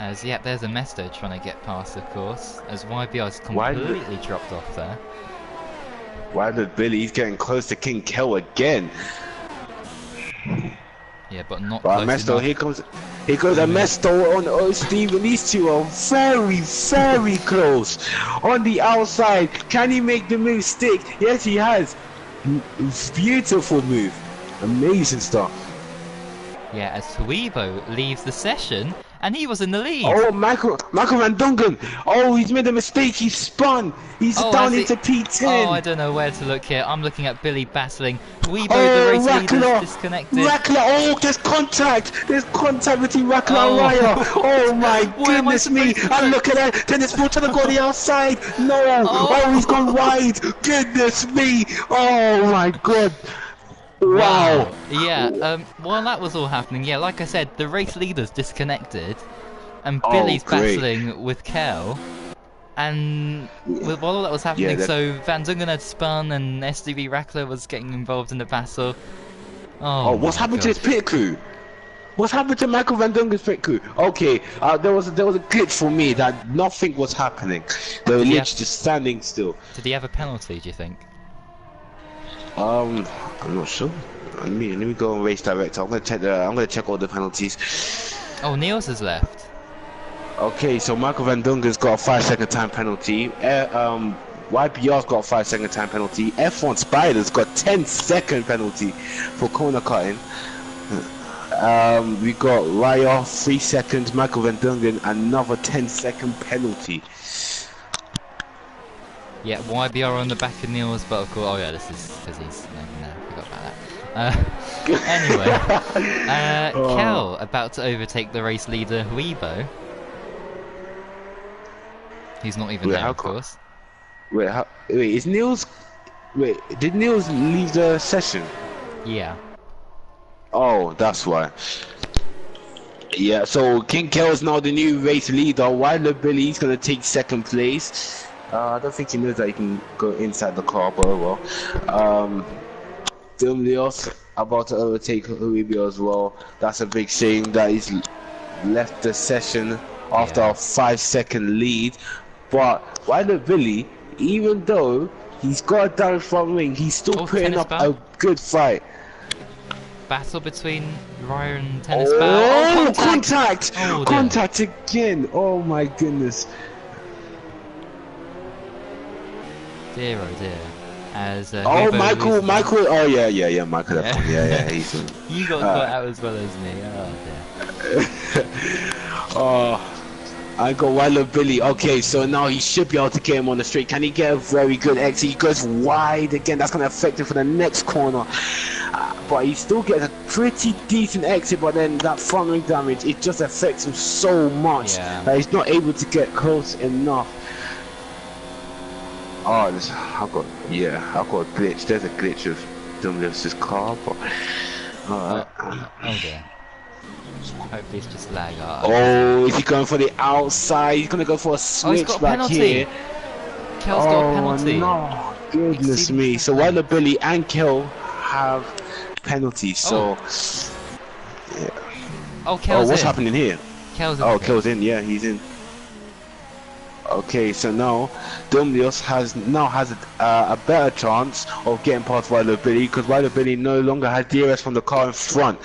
As there's a Mesto trying to get past, of course, as YBR's completely dropped off there. Wildwood Billy, he's getting close to King Kel again. Yeah, but not close Mesto, enough. Here goes a Mesto on Stephen. These two are very, very close. On the outside, can he make the move stick? Yes, he has. Beautiful move. Amazing stuff. Yeah, as Huibo leaves the session, and he was in the lead. Oh, Michael Van Dongen. Oh, he's made a mistake. He's spun. He's down into P10. Oh, I don't know where to look here. I'm looking at Billy battling. Huibo, the race leader, disconnected. Rackler. Oh, there's contact. There's contact between Rackler and Raya. Oh my goodness me. And look at that. Then it's trying to go on the outside. No. Oh, he's gone wide. Goodness me. Oh my god. Wow. Yeah, while that was all happening, like I said, the race leader's disconnected, and Billy's battling with Kel, and while all that was happening, so Van Dongen had spun, and SDV Rackler was getting involved in the battle. Oh, what's happened to his pit crew? What's happened to Michael Van Dongen's pit crew? Okay, there was a glitch for me that nothing was happening. They were literally just standing still. Did he have a penalty, do you think? I'm not sure. Let me go on race director. I'm gonna check all the penalties. Oh, Niels has left. Okay, so Michael Van Dongen's got a 5-second time penalty. YPR's got a 5-second time penalty. F1 Spider's got 10-second penalty for corner cutting. We got Raya 3 seconds. Michael Van Dongen another 10-second penalty. Yeah, YBR on the back of Niels, but of course, this is because he's no, forgot about that. Anyway, Kel about to overtake the race leader Huibo. He's not even there, of course. Wait, is Niels? Wait, did Niels leave the session? Yeah. Oh, that's why. Yeah, so King Kel is now the new race leader. Wildwood Billy's gonna take second place. I don't think he knows that he can go inside the car, but oh well. Leos about to overtake Huibo as well. That's a big shame that he's left the session after a 5-second lead. But Wildwood Billy, even though He's got a direct front wing. He's still putting tennis up ball. a good fight. Battle between Raya and Tennis Oh, Bow. contact! Oh, dear. Contact again! Oh my goodness. Dear oh dear. As Oh, Hugo Michael, loses- Michael. Oh yeah, Michael. Yeah. Yeah, he's. You got caught out as well as me. Oh dear. Oh, I got Wilder Billy. Okay, so now he should be able to get him on the straight. Can he get a very good exit? He goes wide again. That's gonna affect him for the next corner. But he still gets a pretty decent exit. But then that front ring damage, it just affects him so much that he's not able to get close enough. Oh, I've got a glitch. There's a glitch of Dumless's car, but Oh dear. Hopefully it's just lag. oh, is he going for the outside? He's gonna go for a switch he's got a back penalty. here. Kel's got a penalty. No, goodness Exceeding me. So time. Wilder Billy and Kel have penalties. So yeah. Oh, Kel's what's in. happening here? Kel's in. Oh, Kel's in. Yeah, he's in. Okay, so now Dumlios has a better chance of getting past Wilder Billy because Wilder Billy no longer has DRS from the car in front.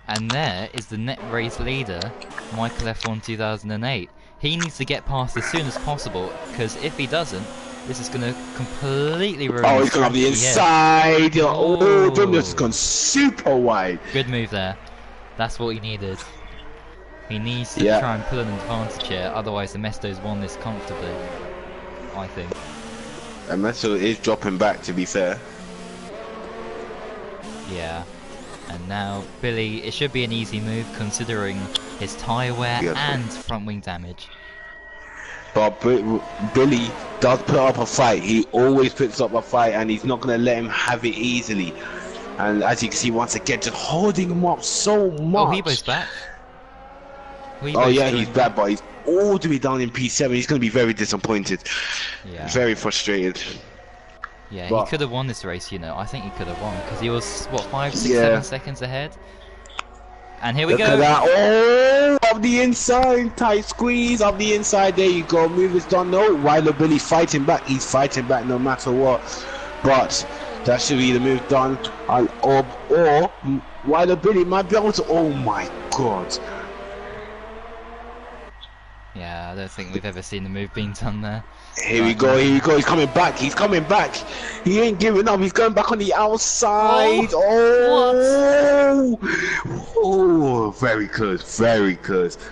And there is the net race leader, Michael F1 2008. He needs to get past as soon as possible because if he doesn't, this is going to completely ruin Oh, his he's going to have the strategy here. inside. Oh, Dumlios has gone super wide. Good move there. That's what he needed. He needs to try and pull an advantage here, otherwise the Mestos won this comfortably, I think. And Meso is dropping back, to be fair. Yeah. And now Billy, it should be an easy move considering his tyre wear and front wing damage. But Billy does put up a fight. He always puts up a fight and he's not going to let him have it easily. And as you can see, once again, just holding him up so much. Oh, Hebo's back. He's back, but he's all the way down in P7. He's going to be very disappointed. Yeah. Very frustrated. Yeah, but he could have won this race, you know. I think he could have won because he was, what, 5, 6, 7 seconds ahead? And here we go. Look at that. Oh, up the inside. Tight squeeze. Up the inside. There you go. Move is done. No, Wilder Billy fighting back. He's fighting back no matter what. But that should be the move done. Or Wilder Billy might be able to. Oh my god. Yeah, I don't think we've ever seen the move being done there. Here we go, he's coming back, he ain't giving up, he's going back on the outside. Oh, very close,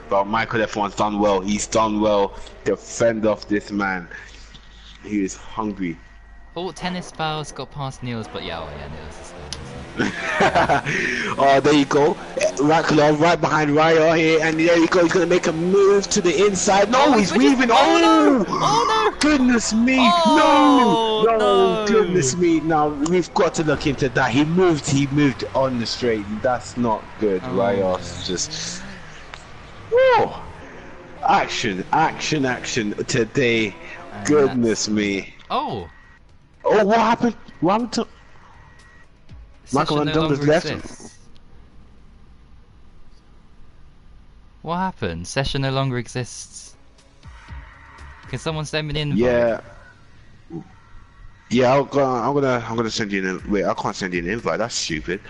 but Michael F1's done well, he's done well to fend off this man. He is hungry. Oh, Tennis Bow's got past Niels, but yeah, Niels is Oh, there you go. Rackler right behind Raya here, and there you go. He's gonna make a move to the inside. No, he's weaving. Oh no! Goodness me! No! Goodness me! Now we've got to look into that. He moved on the straight. That's not good. Raya's just. Whoa! Action today. And Goodness me! Oh, what happened? What happened to? Michael Van Dunder's left. What happened? Session no longer exists. Can someone send me an invite? Yeah. I'm gonna send you an. Wait, I can't send you an invite. That's stupid.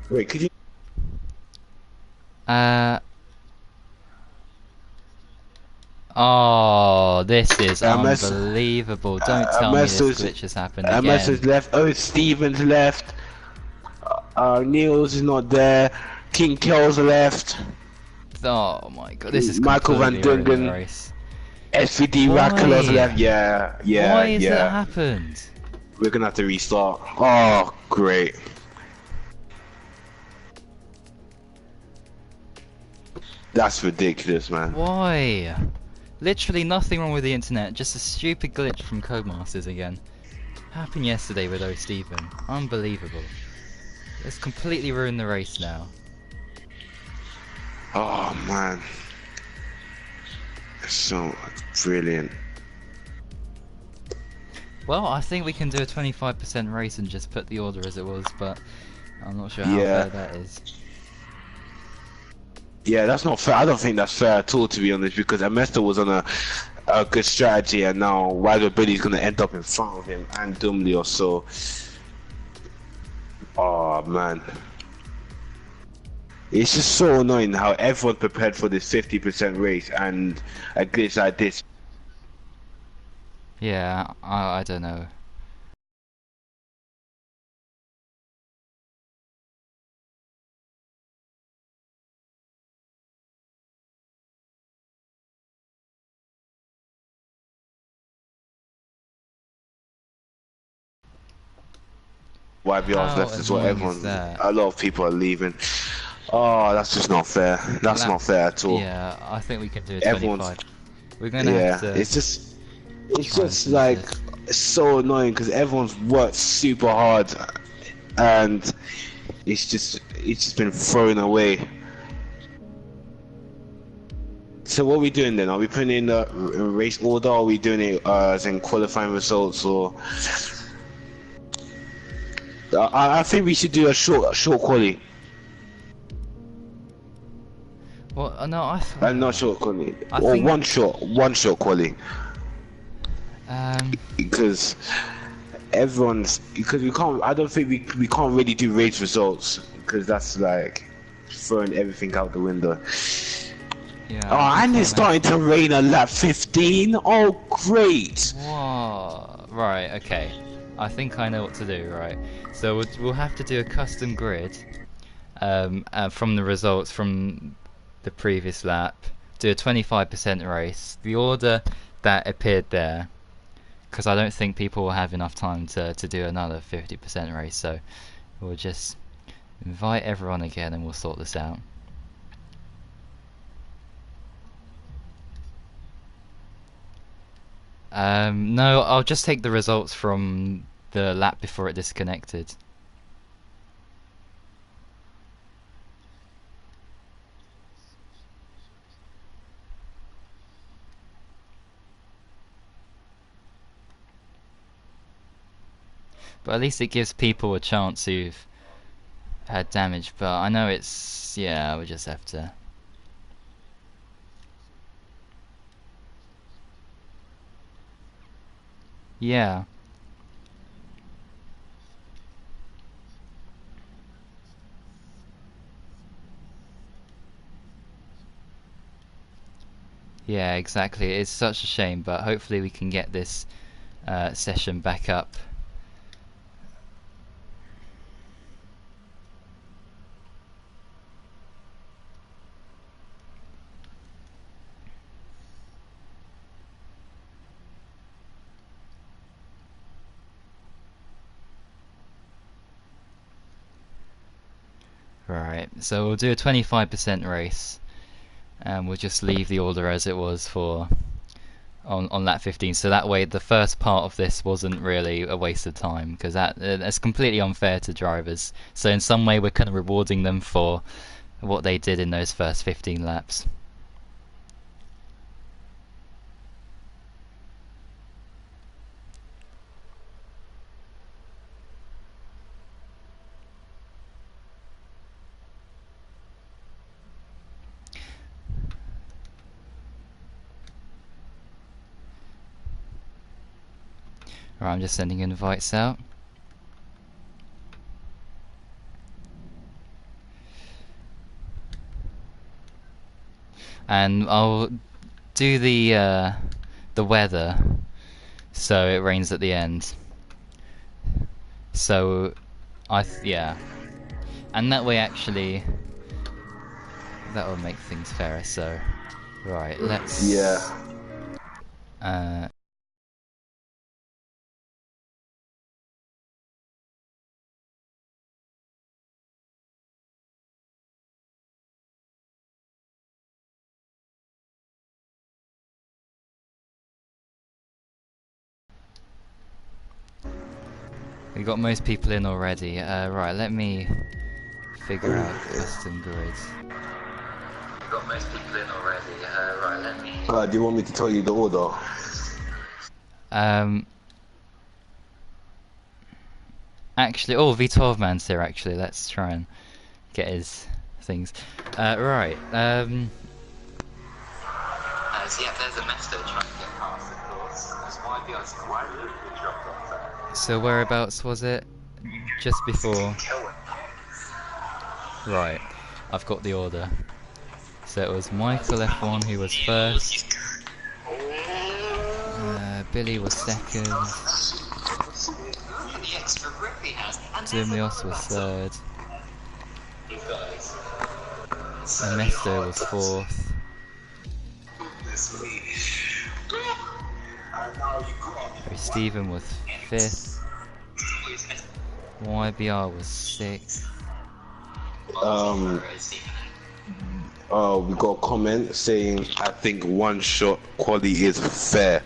Wait, could you? Oh, this is unbelievable. Don't tell me this glitch has happened again. MS is left. Oh, Steven's left. Niels is not there. King Kel's left. Oh my god, this is Michael Van Dungen. SVD Rackler's left. Yeah. Why has that happened? We're gonna have to restart. Oh, great. That's ridiculous, man. Why? Literally nothing wrong with the internet, just a stupid glitch from Codemasters again. Happened yesterday with Stephen. Unbelievable. It's completely ruined the race now. Oh man. So brilliant. Well, I think we can do a 25% race and just put the order as it was, but I'm not sure how fair that is. Yeah, that's not fair. I don't think that's fair at all, to be honest, because Amesta was on a good strategy, and now Wagner Billy's going to end up in front of him and Dumley or so. Oh, man. It's just so annoying how everyone prepared for this 50% race and a glitch like this. Yeah, I don't know. YBR's How left as well. annoying is Everyone, that? a lot of people are leaving. Oh, that's just not fair. That's not fair at all. Yeah, I think we can do a Everyone's, 25. We're gonna have yeah, to it's just try and finish like this. it's so annoying because everyone's worked super hard and it's just been thrown away. So what are we doing then? Are we putting in the race order? Or are we doing it as in qualifying results? Or I think we should do a short quali. Well, no, Not short quali, I or think- one short quali. Um, Because we can't. I don't think we can't really do race results because that's like throwing everything out the window. yeah. Oh, and it's starting to rain at lap 15. Oh, great! Whoa. Right. Okay. I think I know what to do. Right. So we'll have to do a custom grid, from the results from the previous lap. Do a 25% race. The order that appeared there, because I don't think people will have enough time to do another 50% race. So we'll just invite everyone again, and we'll sort this out. No, I'll just take the results from the lap before it disconnected. But at least it gives people a chance who've had damage. But I know it's... yeah, we just have to... yeah. Yeah, exactly. It's such a shame, but hopefully we can get this session back up. Right, so we'll do a 25% race, and we'll just leave the order as it was for on lap 15. So that way, the first part of this wasn't really a waste of time, because that's completely unfair to drivers. So in some way, we're kind of rewarding them for what they did in those first 15 laps. Right, I'm just sending invites out. And I'll do the weather so it rains at the end. So yeah, and that way actually that will make things fairer. So right, let's we got most people in already. Right, let me figure out custom grids. We got most people in already. Right, let me. Do you want me to tell you the order? Actually, oh, V12 man's here. Actually, let's try and get his things. Right. Yeah, there's a message trying to get past, of course. That's why the ice why would it dropped off there? So whereabouts was it? Just before. Right. I've got the order. So it was Michael F1 who was first. Billy was second. Zumlios was third. Ernesto was fourth. Stephen was fifth. YBR was sixth. We got a comment saying, I think one shot quality is fair.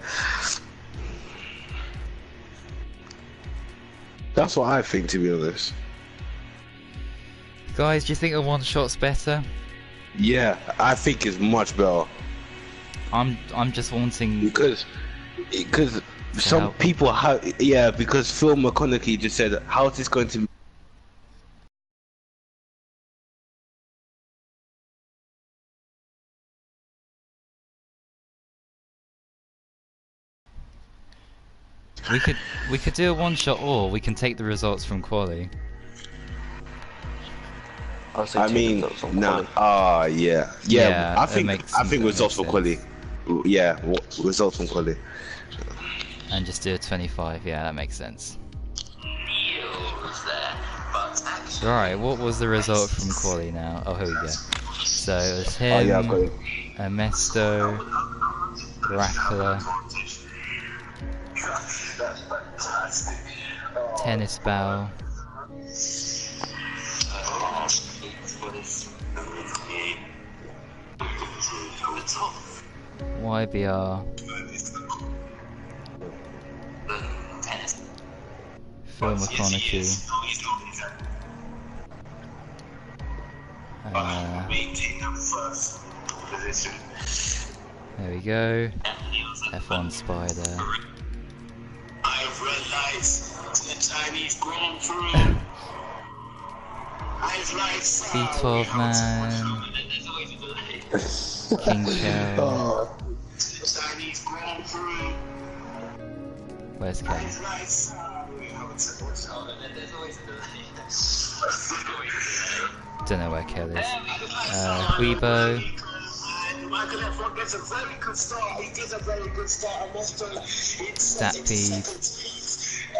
That's what I think, to be honest. Guys, do you think a one shot's better? Yeah, I think it's much better. I'm just wanting because some people have, yeah, because Phil McConaughey just said, how is this going to we could do a one shot, or we can take the results from quali. I mean, nah, yeah. I think results for quali. Yeah, results from quali. And just do a 25. Yeah, that makes sense. Alright, what was the result from quali now? Oh, here we go. So it was him, Ernesto, Rackler, Tennis Bow, YBR, Phil McConaughey, there we go, F1 Spider. I've realized the Chinese Grand Prix. B12 man, King Kel. Chinese Grand Prix. Where's Kel? Don't know where Kel is. Weibo. Michael F1 gets a very good start. He did a very good start. Statpeed.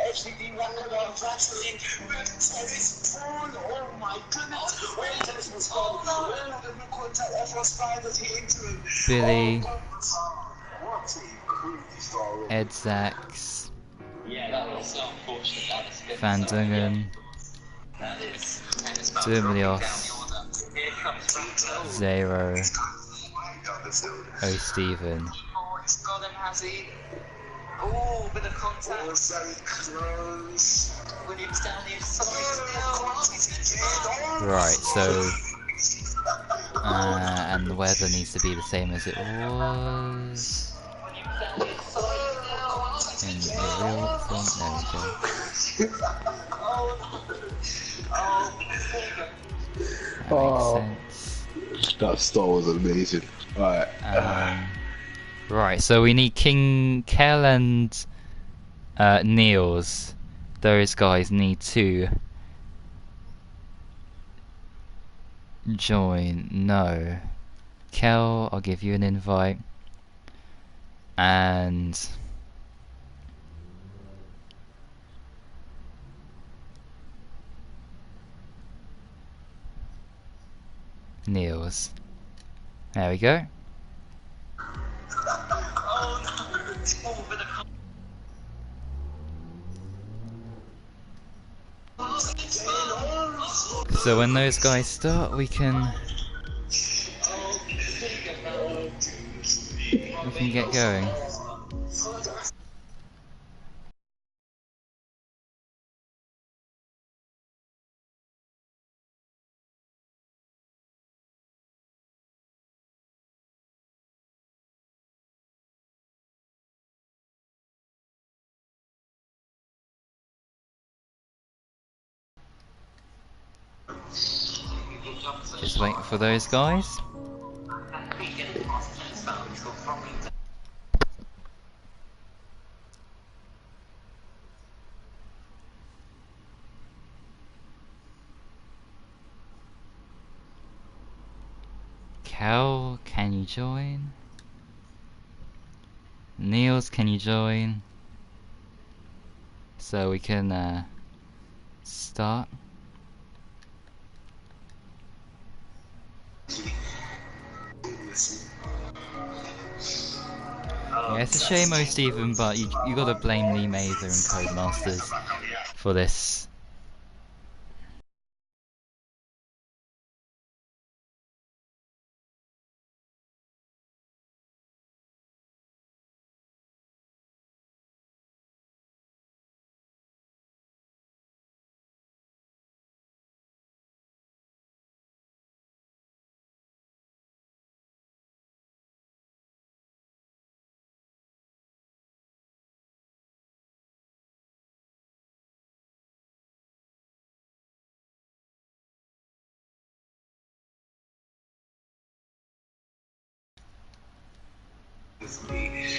FCD Rackler, Vaseline, Tennis Paul. Oh my goodness. Where Tennis was gone. Where the contact F1 Spiders hit into him. Billy. What a crazy start. Ed Zax. Yeah, that was so unfortunate. Van Dungen. Zumlios. Zero. Oh, Stephen. Oh, it's got him, has he? Oh, bit of contact. Oh, very close. Williams down the inside. Right, so and the weather needs to be the same as it was in the real thing. There we go. That makes sense. That start was amazing. Right. Right, so we need King Kel and Niels. Those guys need to join. No. Kel, I'll give you an invite. And Niels. There we go. So when those guys start, we can get going. Just just waiting for those guys. Kel, can you join? Niels, can you join? So we can start. Yeah, it's a shame, oh Stephen, but you gotta blame Lee Mather and Codemasters for this.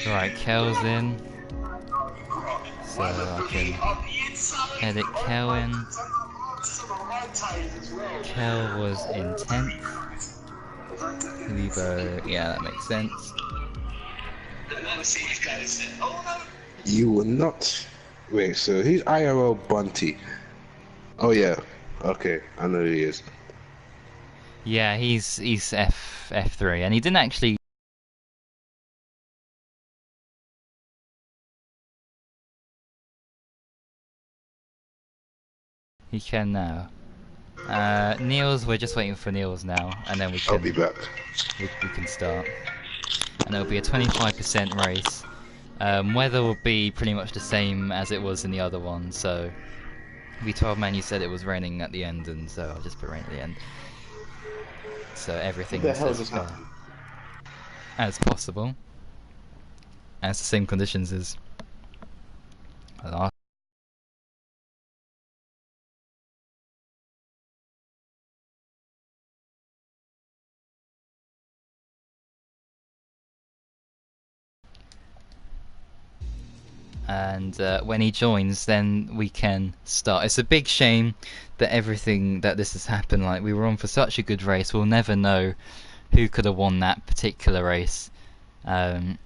Right, Kel's in. So I can edit Kel in. Kel was in 10th. Lebo, yeah, that makes sense. You will not. Wait, so who's IRL Bunty? Oh yeah. Okay, I know who he is. Yeah, he's F3, and he didn't actually. He can now. Niels, we're just waiting for Niels now, and then we can. I'll be back. We can start, and it'll be a 25% race. Weather will be pretty much the same as it was in the other one, so V12 man, you said it was raining at the end, and so I'll just put rain at the end. So everything is as far as possible, and it's the same conditions as last. And when he joins, then we can start. It's a big shame that everything that this has happened. Like, we were on for such a good race, we'll never know who could have won that particular race. Yeah,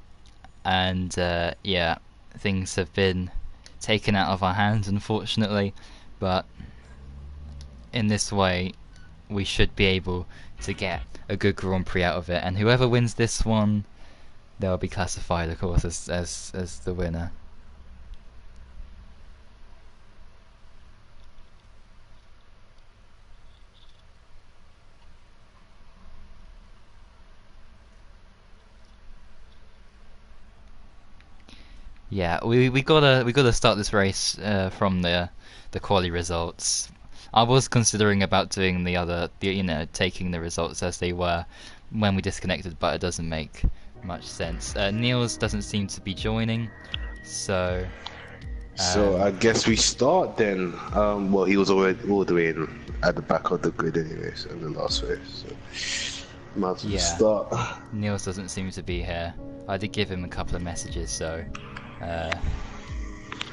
things have been taken out of our hands, unfortunately. But in this way, we should be able to get a good Grand Prix out of it. And whoever wins this one, they'll be classified, of course, as the winner. Yeah, we gotta start this race from the quali results. I was considering about doing taking the results as they were when we disconnected, but it doesn't make much sense. Niels doesn't seem to be joining, so. So I guess we start then. Well, he was already all the way in at the back of the grid anyways in the last race. So might as well start. Niels doesn't seem to be here. I did give him a couple of messages, so.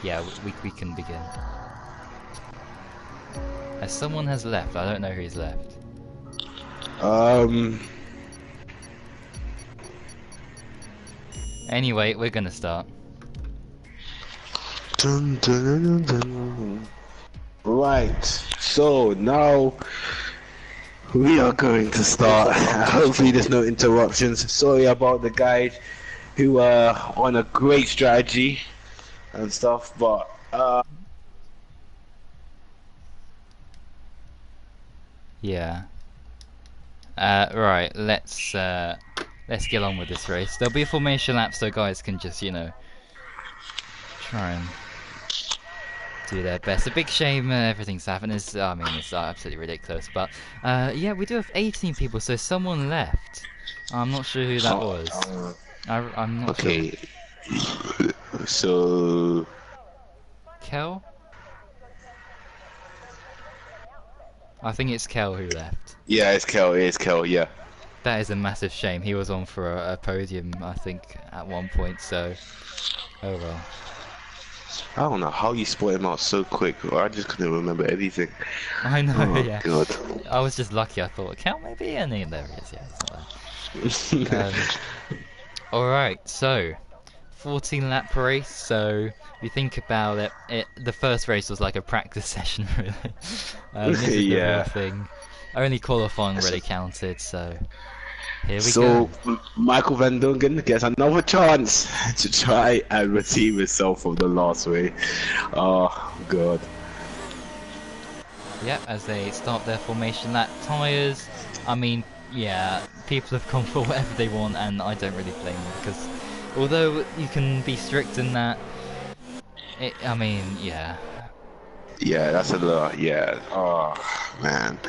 Yeah, we can begin. Someone has left. I don't know who's left. Anyway, we're gonna start. Dun, dun, dun, dun. Right. So now we are going to start. Hopefully, there's no interruptions. Sorry about the guys who are on a great strategy and stuff, but yeah. Right. Let's get on with this race. There'll be a formation lap, so guys can just try and do their best. A big shame everything's happened. It's absolutely ridiculous. But yeah, we do have 18 people, so someone left. I'm not sure who that was. I'm not sure. Okay. So Kel? I think it's Kel who left. Yeah, it's Kel. It is Kel. Yeah. That is a massive shame. He was on for a podium, I think, at one point. So, oh well. I don't know how you spot him out so quick. I just couldn't remember anything. I know. Oh Yeah. God. I was just lucky. I thought Kel maybe, and then there he is. Yeah, he's not there. All right. So, 14 lap race. So, if you think about it, the first race was like a practice session, really. This is the real thing. Only qualifying really counted, so here we go. So Michael Van Dongen gets another chance to try and redeem himself from the last way. Oh God. Yeah, as they start their formation lap tyres. I mean, yeah, people have gone for whatever they want, and I don't really blame them because although you can be strict in that, I mean, yeah. Yeah, that's a lot. Yeah. Oh man.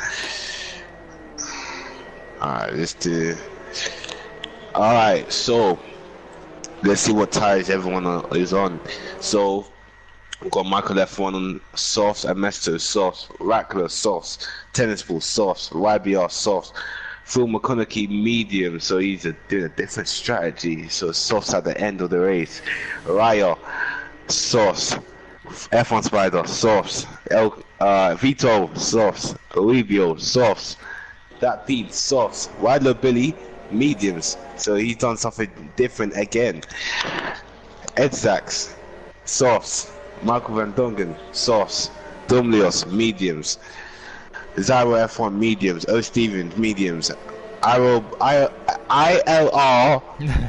Alright, let's do. Alright, so let's see what tires everyone is on. So we've got Michael F1 on softs, Amesto softs, Rackler softs, Tennis Ball softs, YBR softs, Phil McConaughey medium, so he's doing a different strategy. So softs at the end of the race. Raya softs, F1 Spider softs, Vito softs, Rubio softs. That beat softs. Wilder Billy mediums. So he's done something different again. Ed Sachs softs. Michael Van Dongen softs. Domlios mediums. Zyro F1 mediums. O Stevens mediums. ILR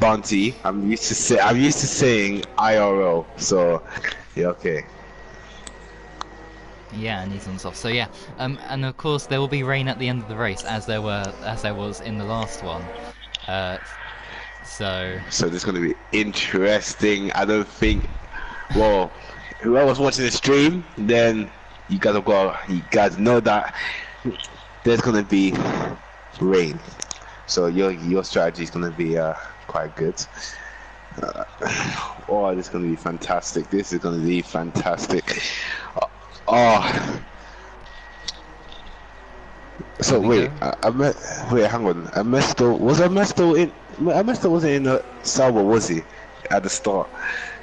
Bounty. I'm used to saying IRO. So yeah, okay. Yeah, and he's on soft. So yeah, and of course there will be rain at the end of the race, as there was in the last one. So this is going to be interesting. I don't think. Well, whoever's watching the stream, then you guys know that there's going to be rain. So your strategy is going to be quite good. Oh, this is going to be fantastic. This is going to be fantastic. Oh. So wait, wait, hang on. Amesto wasn't in the Sauber, was he? At the start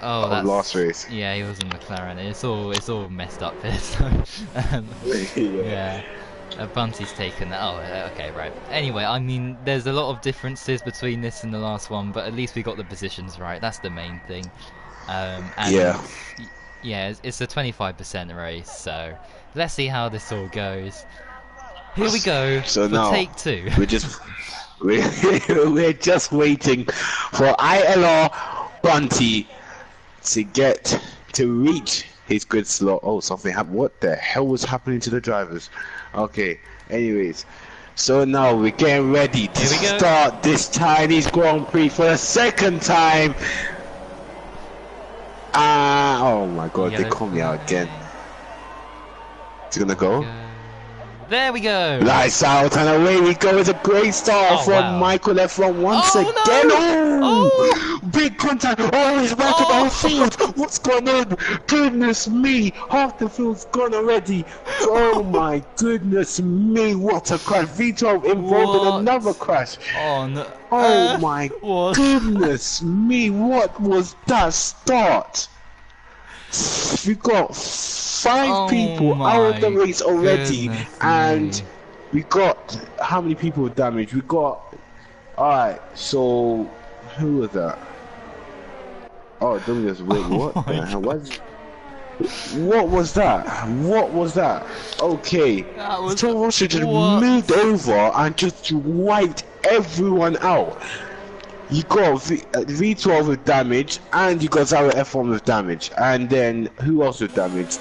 of the last race. Yeah, he was in McLaren. It's all messed up here. So, yeah. Bunty's taken that. Oh, okay, right. Anyway, I mean, there's a lot of differences between this and the last one, but at least we got the positions right. That's the main thing. And yeah, it's a 25% race, so let's see how this all goes. Here we go. So for now, take two. we're just waiting for ILR Bunty to reach his grid slot. Oh, something happened. What the hell was happening to the drivers? Okay. Anyways, so now we're getting ready to start this Chinese Grand Prix for the second time. Oh my God, they called me out again. It's gonna go. There we go. Lights out and away we go. It's a great start from Michael F1 once again. No. Big contact. Oh, he's back at the whole field. What's going on? Goodness me. Half the field's gone already. Oh my goodness me. What a crash. V12 involved in another crash. Oh no. Oh my goodness me. What was that start? We got 5 people out of the race already, and we got how many people damaged? We got. Alright, so who was that? Oh, Dominus, wait, what? What was that? What was that? Okay, Tom should just moved over and just wiped everyone out. You got V12 with damage, and you got Zyro F1 with damage, and then who else with damage?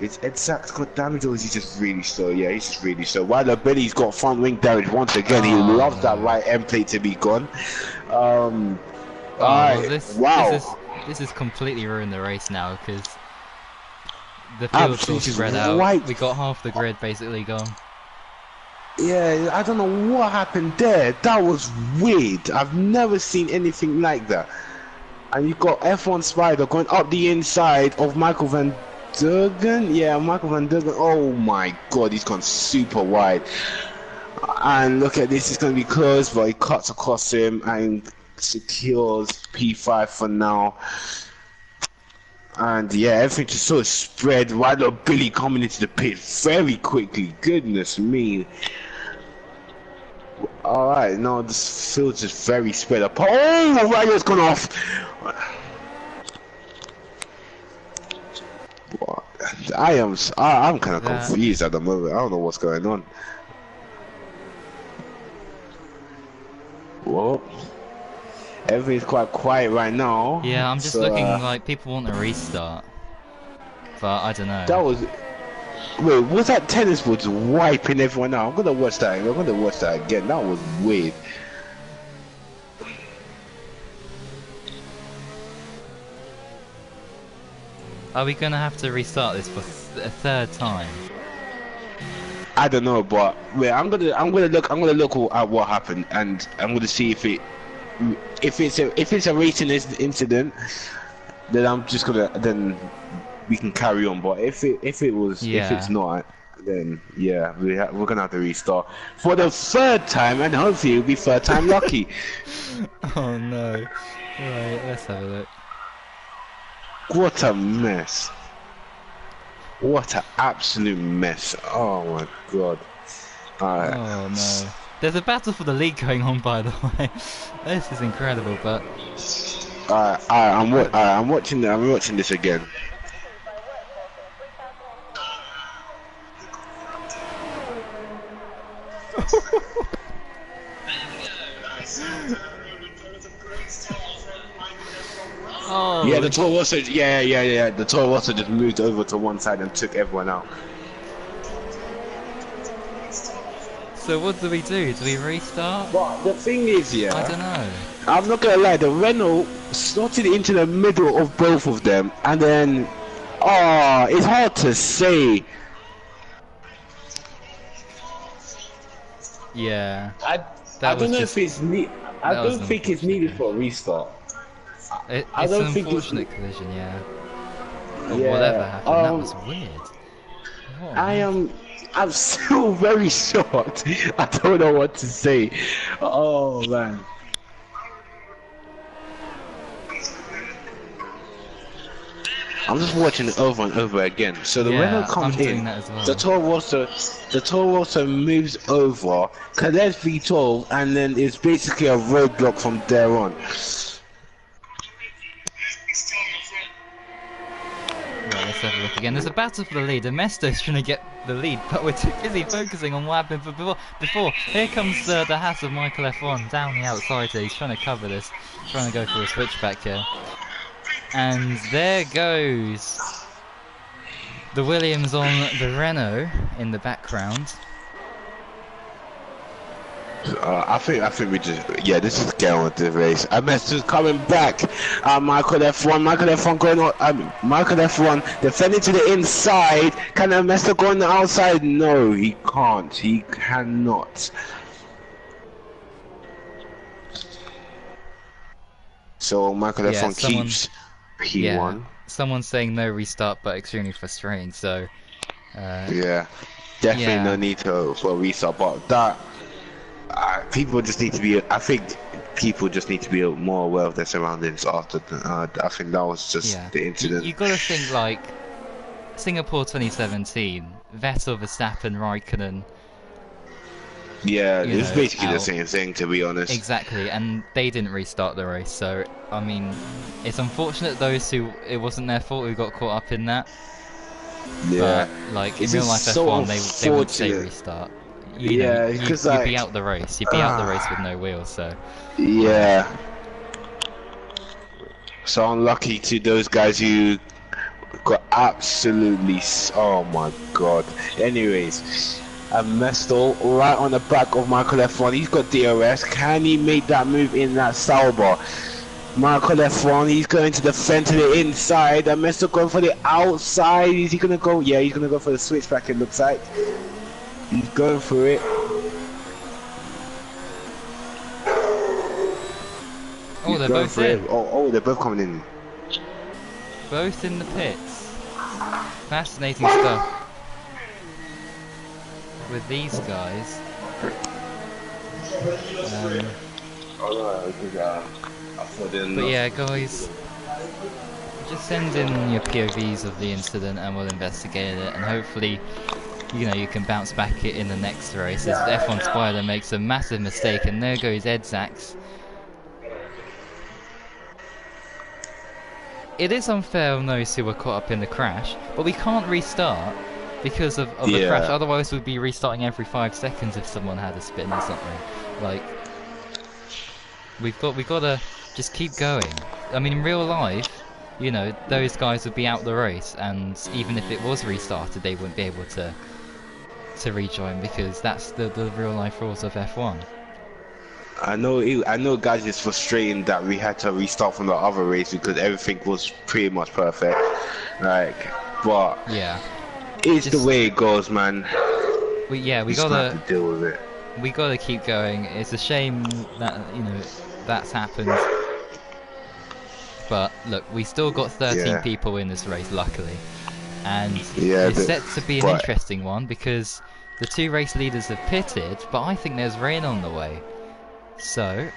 Is Ed Sachs got damage, or is he just really slow? Yeah, he's just really slow. While Billy's got front wing damage once again. He loves that right end plate to be gone. This is completely ruined the race now because the field's all spread out. We got half the grid basically gone. Yeah, I don't know what happened there. That was weird. I've never seen anything like that. And you got F1 Spider going up the inside of Michael Van Durgan? Yeah, Michael Van Durgan. Oh my god, he's gone super wide. And look at this, it's going to be close, but he cuts across him and secures P5 for now. And yeah, everything just sort of spread. Right, look, Billy coming into the pit very quickly. Goodness me. Alright, no, this field's just very spread up. Oh, Ryder's gone off. I'm kind of confused at the moment. I don't know what's going on. Whoa. Everything's quite quiet right now. Yeah, I'm just looking like people want a restart. But I don't know. That was... Wait, was that tennis ball just wiping everyone out? I'm gonna watch that. I'm gonna watch that again. That was weird. Are we gonna have to restart this for a third time? I don't know, but wait, I'm gonna look at what happened, and I'm gonna see if it's a racing incident, then I'm just gonna we can carry on. But if it's not, then yeah, we're gonna have to restart for the third time, and hopefully it'll be third time lucky. Oh no! Right, let's have a look. What a mess! What an absolute mess! Oh my god! Alright. Oh no! There's a battle for the lead going on, by the way. This is incredible, but. I'm watching this again. Oh. Yeah, the tour also. Yeah. The tour also just moved over to one side and took everyone out. So what do we do? Do we restart? But the thing is, yeah, I don't know. I'm not gonna lie. The Renault slotted into the middle of both of them, and then, it's hard to say. Yeah. I don't know if it's I don't think it's needed for a restart. It's an unfortunate collision, yeah. Or whatever happened, that was weird. What? I'm still very shocked. I don't know what to say. Oh man. I'm just watching it over and over again. So the Renault comes in. Well. The Toro Rosso moves over, collects V12, and then it's basically a roadblock from there on. Right, let's have a look again. There's a battle for the lead. Amesto's trying to get the lead, but we're too busy focusing on what happened before. Here comes the Haas of Michael F1 down the outside here. He's trying to cover this, trying to go for a switchback here. And there goes the Williams on the Renault in the background. I think we just this is get on with the race. Amesto's coming back. Michael F1 going on. Michael F1 defending to the inside. Can Amesto go on the outside? No, he can't. He cannot. So Michael F1 keeps P1. Yeah, someone's saying no restart, but extremely frustrating. So definitely no need for a restart. But that. People just need to be. I think people just need to be more aware of their surroundings after. I think that was just the incident. You got to think like Singapore 2017, Vettel, Verstappen, Raikkonen. Yeah, it's basically the same thing, to be honest. Exactly, and they didn't restart the race. So I mean, it's unfortunate those who it wasn't their fault who got caught up in that. Yeah, but, like in it's real life so F1, they would say restart. You'd be out the race. You'd be out the race with no wheels. So yeah. So unlucky to those guys who got absolutely. Oh my god. Anyways, Amesto right on the back of Michael F1. He's got DRS. Can he make that move in that Sauber? Michael F1, he's going to defend to the inside. Amesto going for the outside. Is he gonna go? Yeah, he's gonna go for the switchback. It looks like. He's going for it. Oh, they're both in. Oh, they're both coming in. Both in the pits. fascinating stuff with these guys. But yeah, guys, just send in your POVs of the incident and we'll investigate it, and hopefully, you know, you can bounce back it in the next race. As F1 Spider makes a massive mistake, and there goes Edzax. It is unfair on those who were caught up in the crash, but we can't restart because of the crash. Otherwise, we'd be restarting every 5 seconds if someone had a spin or something. Like, we've got to just keep going. I mean, in real life, you know, those guys would be out the race, and even if it was restarted, they wouldn't be able to rejoin, because that's the real life rules of F1. I know, guys, it's frustrating that we had to restart from the other race because everything was pretty much perfect. Like, but yeah, it's just the way it goes, man. We just gotta have to deal with it. We gotta keep going. It's a shame that, you know, that's happened. But look, we still got 13 people in this race, luckily, and it's set to be an interesting one because the 2 race leaders have pitted, but I think there's rain on the way. So,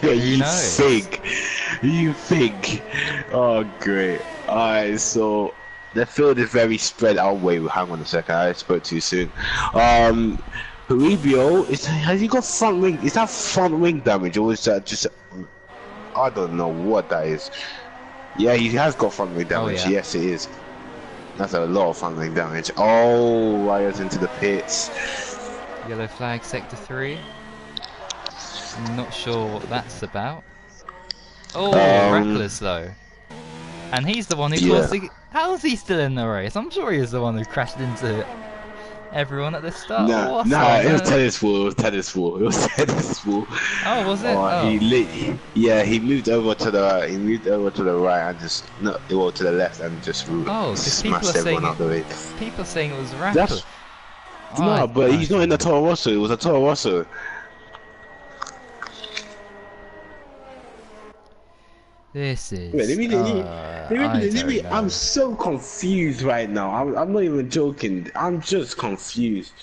who knows? You think? Oh, great. Alright, so the field is very spread out. Wait, hang on a second. I spoke too soon. Rubio, has he got front wing? Is that front wing damage, or is that just? I don't know what that is. Yeah, he has got front wing damage. Oh, yeah. Yes, it is. That's a lot of front wing damage. Oh, wires into the pits. Yellow flag, sector 3. I'm not sure what that's about. Oh, Reckless though. And he's the one who caused the... How is he still in the race? I'm sure he was the one who crashed into everyone at the start. Nah, it was tennis ball. It was tennis ball. Oh, was it? He moved over to the right and just to the left and just smashed everyone out the way. People are saying it was Reckless. No, but he's not in the Toro Rosso. It was a Toro Rosso. This is. Wait, let me. I'm so confused right now. I'm not even joking. I'm just confused.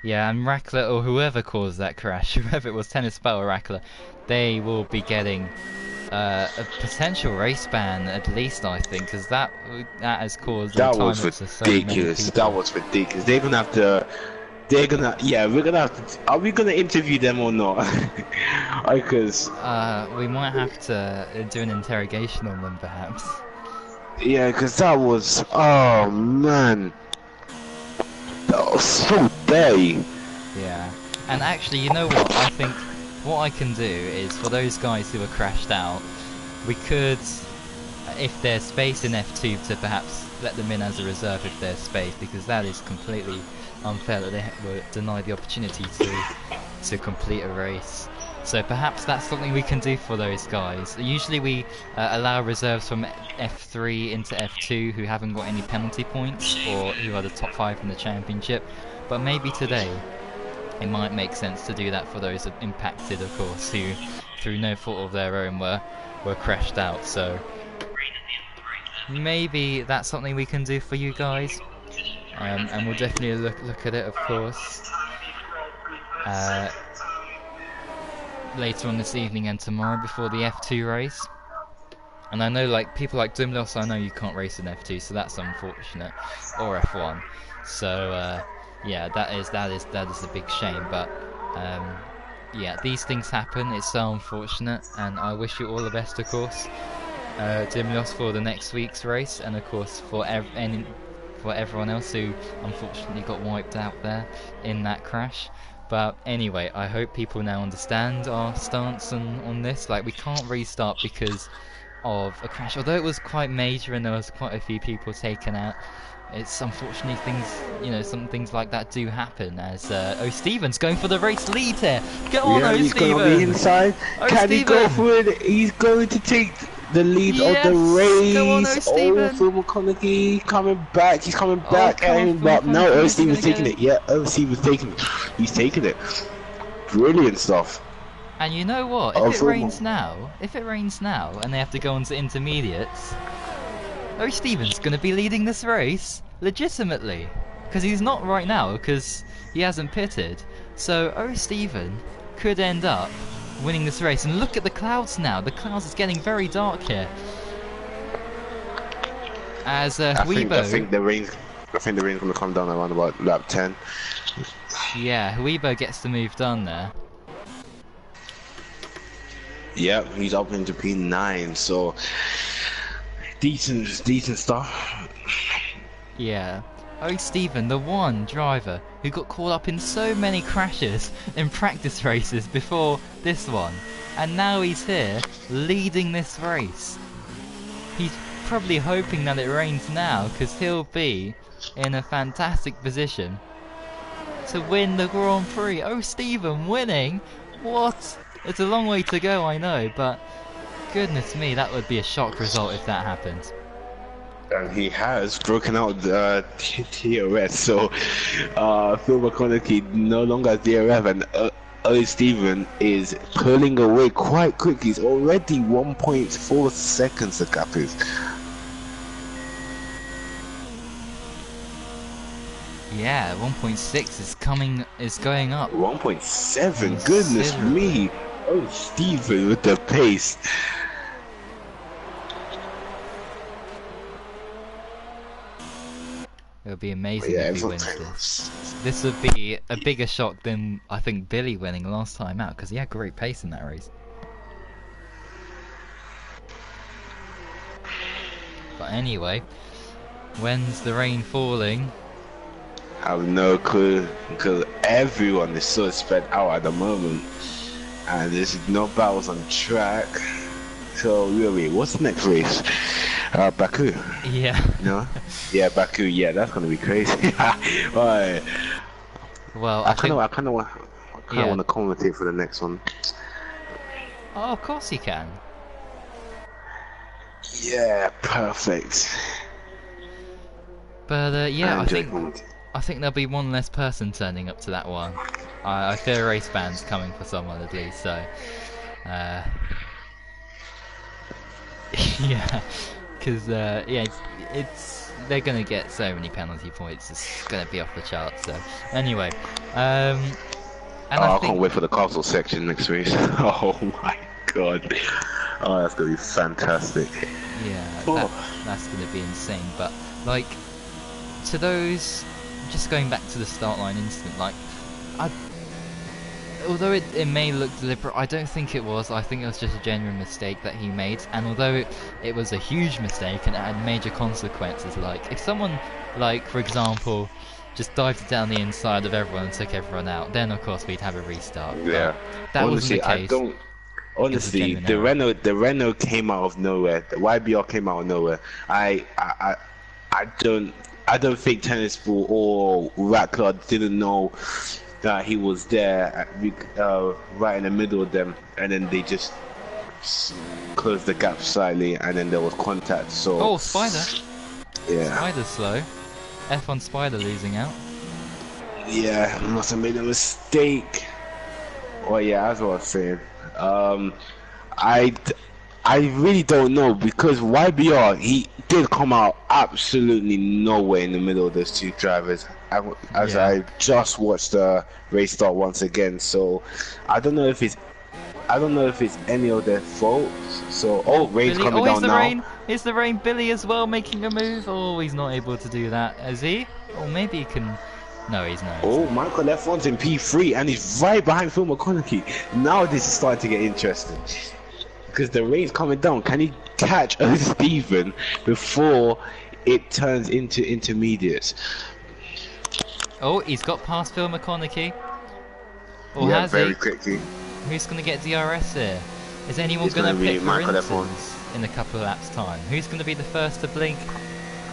Yeah, and Rackler, or whoever caused that crash, whoever it was, Tennis Spell or Rackler, they will be getting a potential race ban, at least, I think, because that has caused. That was ridiculous. That was ridiculous. They're gonna have to. We're gonna have to. Are we gonna interview them or not? Because we might have to do an interrogation on them, perhaps. Yeah, because that was. Oh man, that was so dirty. Yeah, and actually, you know what? I think what I can do is for those guys who were crashed out, we could, if there's space in F2, to perhaps let them in as a reserve if there's space, because that is completely unfair that they were denied the opportunity to complete a race. So perhaps that's something we can do for those guys. Usually we allow reserves from F3 into F2 who haven't got any penalty points or who are the top 5 in the championship, but maybe today it might make sense to do that for those impacted, of course, who through no fault of their own were crashed out. So maybe that's something we can do for you guys. And we'll definitely look at it, of course, later on this evening and tomorrow before the F2 race. And I know, like, people like Dumlos, I know you can't race in F2, so that's unfortunate, or F1. So yeah, that is a big shame. But yeah, these things happen. It's so unfortunate, and I wish you all the best, of course, Dumlos, for the next week's race, and of course for everyone else who unfortunately got wiped out there in that crash. But anyway, I hope people now understand our stance on this. Like, we can't restart because of a crash, although it was quite major and there was quite a few people taken out. It's unfortunately some things like that do happen. As Stevens going for the race lead here. Go on, Stevens! He's going to be inside. Can he go for it? He's going to take the lead of the race. Go on, Phil McConaughey coming back. He's coming back. But no, Stevens taking it. Yeah, Stevens taking it. He's taking it. Brilliant stuff. And you know what? Oh, If it Phil rains now, and they have to go on to intermediates, O Stevens gonna be leading this race legitimately, because he's not right now because he hasn't pitted. So O Steven could end up winning this race. And look at the clouds now. The clouds is getting very dark here. As I Huibo, think the rain's gonna come down around about lap 10. yeah, Huibo gets the move done there. Yep, he's up into P9, so decent stuff. Yeah. Oh, Stephen, the one driver who got caught up in so many crashes in practice races before this one, and now he's here leading this race. He's probably hoping that it rains now, because he'll be in a fantastic position to win the Grand Prix. Oh, Stephen winning? What? It's a long way to go, I know, but goodness me, that would be a shock result if that happened. And he has broken out the TRS, so Phil McConaughey no longer DRF, and O Steven is pulling away quite quick. He's already 1.4 seconds the gap is. Yeah, 1.6 is going up. 1.7, goodness me. Oh, Steven with the pace. It would be amazing Yeah, if he wins this. This would be a bigger shock than I think Billy winning last time out, because he had great pace in that race. But anyway, when's the rain falling? I have no clue, because everyone is so spread out at the moment, and there's no battles on track. So wait, what's the next race? Baku. Yeah. No? Yeah, Baku. Yeah, that's gonna be crazy. Alright. Well, I kind of want to commentate for the next one. Oh, of course you can. Yeah, perfect. But yeah, I think Enjoyment. there'll be one less person turning up to that one. I fear race ban's coming for someone at least, so yeah, because yeah, it's they're gonna get so many penalty points. It's gonna be off the charts. So anyway, and I can't wait for the castle section next race. Oh my god. Oh, that's gonna be fantastic. Yeah, that's gonna be insane. But like, to those, just going back to the start line incident, like, although it may look deliberate, I don't think it was. I think it was just a genuine mistake that he made. And although it was a huge mistake and it had major consequences, like if someone, like for example, just dived down the inside of everyone and took everyone out, then of course we'd have a restart. Yeah. But that wasn't the case. Honestly, the Renault came out of nowhere. The YBR came out of nowhere. I don't think Tennis Ball or Rattler didn't know that he was there right in the middle of them, and then they just closed the gap slightly, and then there was contact. So oh, Spider. Yeah. Spider's slow. F1 Spider losing out. Yeah, must have made a mistake. Oh yeah, that's what I was saying. I really don't know, because YBR, he did come out absolutely nowhere in the middle of those two drivers. I just watched the race start once again, so I don't know if it's any of their fault. So rain's coming down now. Is the rain Billy as well making a move? Oh, he's not able to do that, is he? Or maybe he can. No, he's not. Oh, Michael F1's in P3 and he's right behind Phil McConaughey. Now this is starting to get interesting, because the rain's coming down. Can he catch O Steven before it turns into intermediates? Oh, he's got past Phil McConaughey. Or yeah, has very he? quickly. Who's going to get DRS here? Is anyone going to pit for instance in a couple of laps' time? Who's going to be the first to blink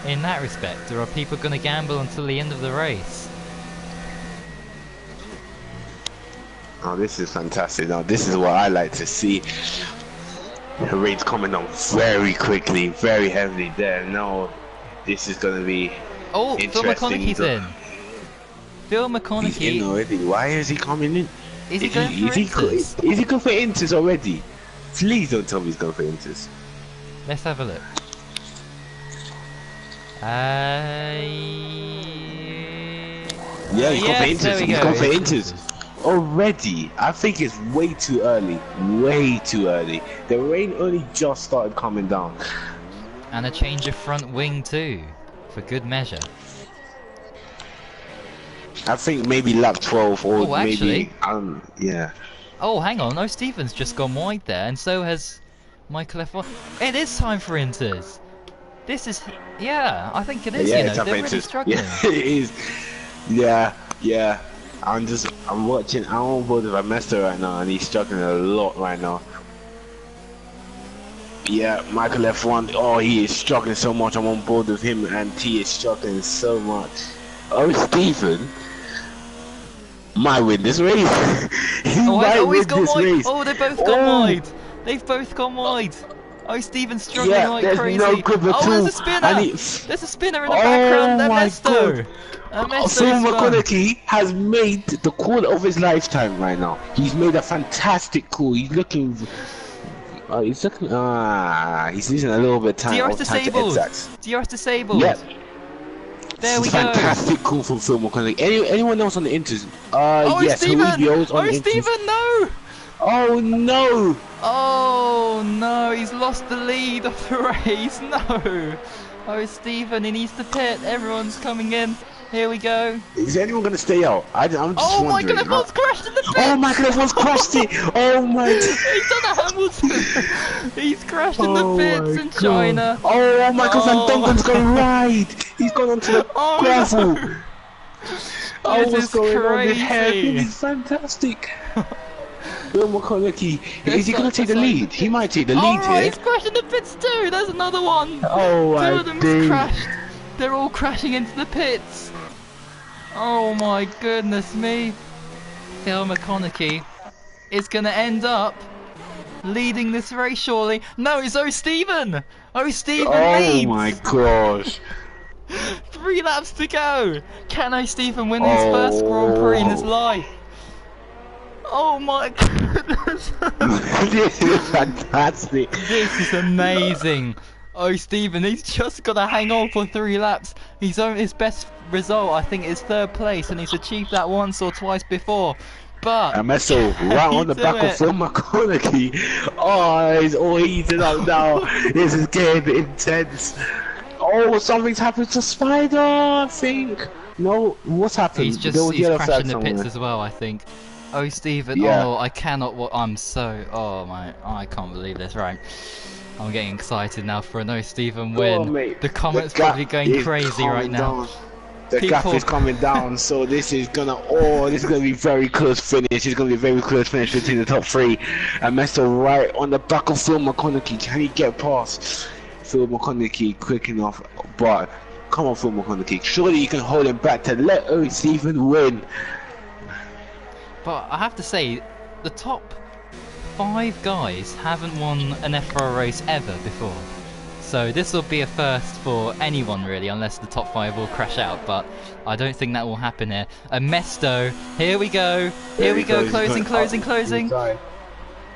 in that respect? Or are people going to gamble until the end of the race? Oh, this is fantastic. Now, this is what I like to see. The rain's coming on very quickly, very heavily there. Now, this is going to be interesting. Phil McConaughey's in. Phil McConaughey... He's in already. Why is he coming in? Is he going for Inters? Is he going for Inters already? Please don't tell me he's going for Inters. Let's have a look. Yeah, he's gone for yes, there Inters. we He's go. gone for It's Inters. Already. I think it's way too early. Way too early. The rain only just started coming down. And a change of front wing too, for good measure. I think maybe lap 12 or Oh, actually. maybe yeah. Oh, hang on. No, Stephen's just gone wide there, and so has Michael F1. It is time for Inters. This is, yeah, I think it is. Yeah, you it's know, time they're for really Inters. struggling. Yeah, it is. Yeah. I'm watching. I'm on board with Ernesto right now, and he's struggling a lot right now. Yeah, Michael F1. Oh, he is struggling so much. I'm on board with him, and T is struggling so much. Oh, Stephen might win this race. He might win he's gone this wide. race. Oh, they've both gone wide. They've both gone wide. Oh, Stephen's struggling Yeah, like there's crazy. no grip at Oh, there's all. a spinner. And There's a spinner in the background. my Ernesto. God. Ernesto's Phil gone. McConaughey has made the call of his lifetime right now. He's made a fantastic call. He's looking. He's losing a little bit of time. DRS disabled. DRS disabled. Yep. There we go. Fantastic call from Phil McConaughey. Anyone else on the Inters? Oh, Yes, Stephen. Julio's on Oh, the Inters. Stephen, no. Oh no! Oh no, he's lost the lead of the race. No. Oh, Stephen, he needs to pit. Everyone's coming in. Here we go. Is anyone gonna stay out? I'm just Oh, wondering. Michael F1's crashed in the pit. Oh, Michael F1's crashed it! Oh my! He's done a Hamilton. He's crashed in the pits in China. Oh, Michael Van Dongen's my- gone right! He's gone onto the Oh, gravel! no. Oh, This what's is going on crazy. here? This is fantastic! Bill McConaughey, is he That's gonna like- take the that's like- lead? He might take the lead Alright, here. he's crashed in the pits too. There's another one. Oh, Two my of them's crashed. They're all crashing into the pits. Oh my goodness me. Phil McConaughey is gonna end up leading this race surely. No, it's Stephen. Stephen leads. Oh my gosh! 3 laps to go. Can Stephen win his first Grand Prix in his life? Oh my goodness. This is fantastic. This is amazing. Oh, Stephen, he's just got to hang on for 3 laps. His best result, I think, is 3rd place, and he's achieved that once or twice before. But Ernesto, right on the back of Phil McConaughey. Oh, he's all heated up now. This is getting intense. Oh, something's happened to Spider, I think. No, what's happened? he's There was he's yellow crashing flag the pits somewhere. as well, I think. Oh, Stephen, Yeah. oh, I cannot. I'm so. Oh my, I can't believe this. Right, I'm getting excited now for a Stephen win. Oh, mate. The comments The gap probably going is crazy right coming now. down. The gap People- is coming down, so this is gonna be very close finish. It's gonna be a very close finish between the top 3. And Ernesto right on the back of Phil McConaughey. Can he get past Phil McConaughey quick enough? But come on, Phil McConaughey. Surely you can hold him back to let Stephen win. But I have to say, the top 5 guys haven't won an FRL race ever before. So this will be a first for anyone really, unless the top 5 will crash out. But I don't think that will happen here. Mesto, here we go. Here we go, closing.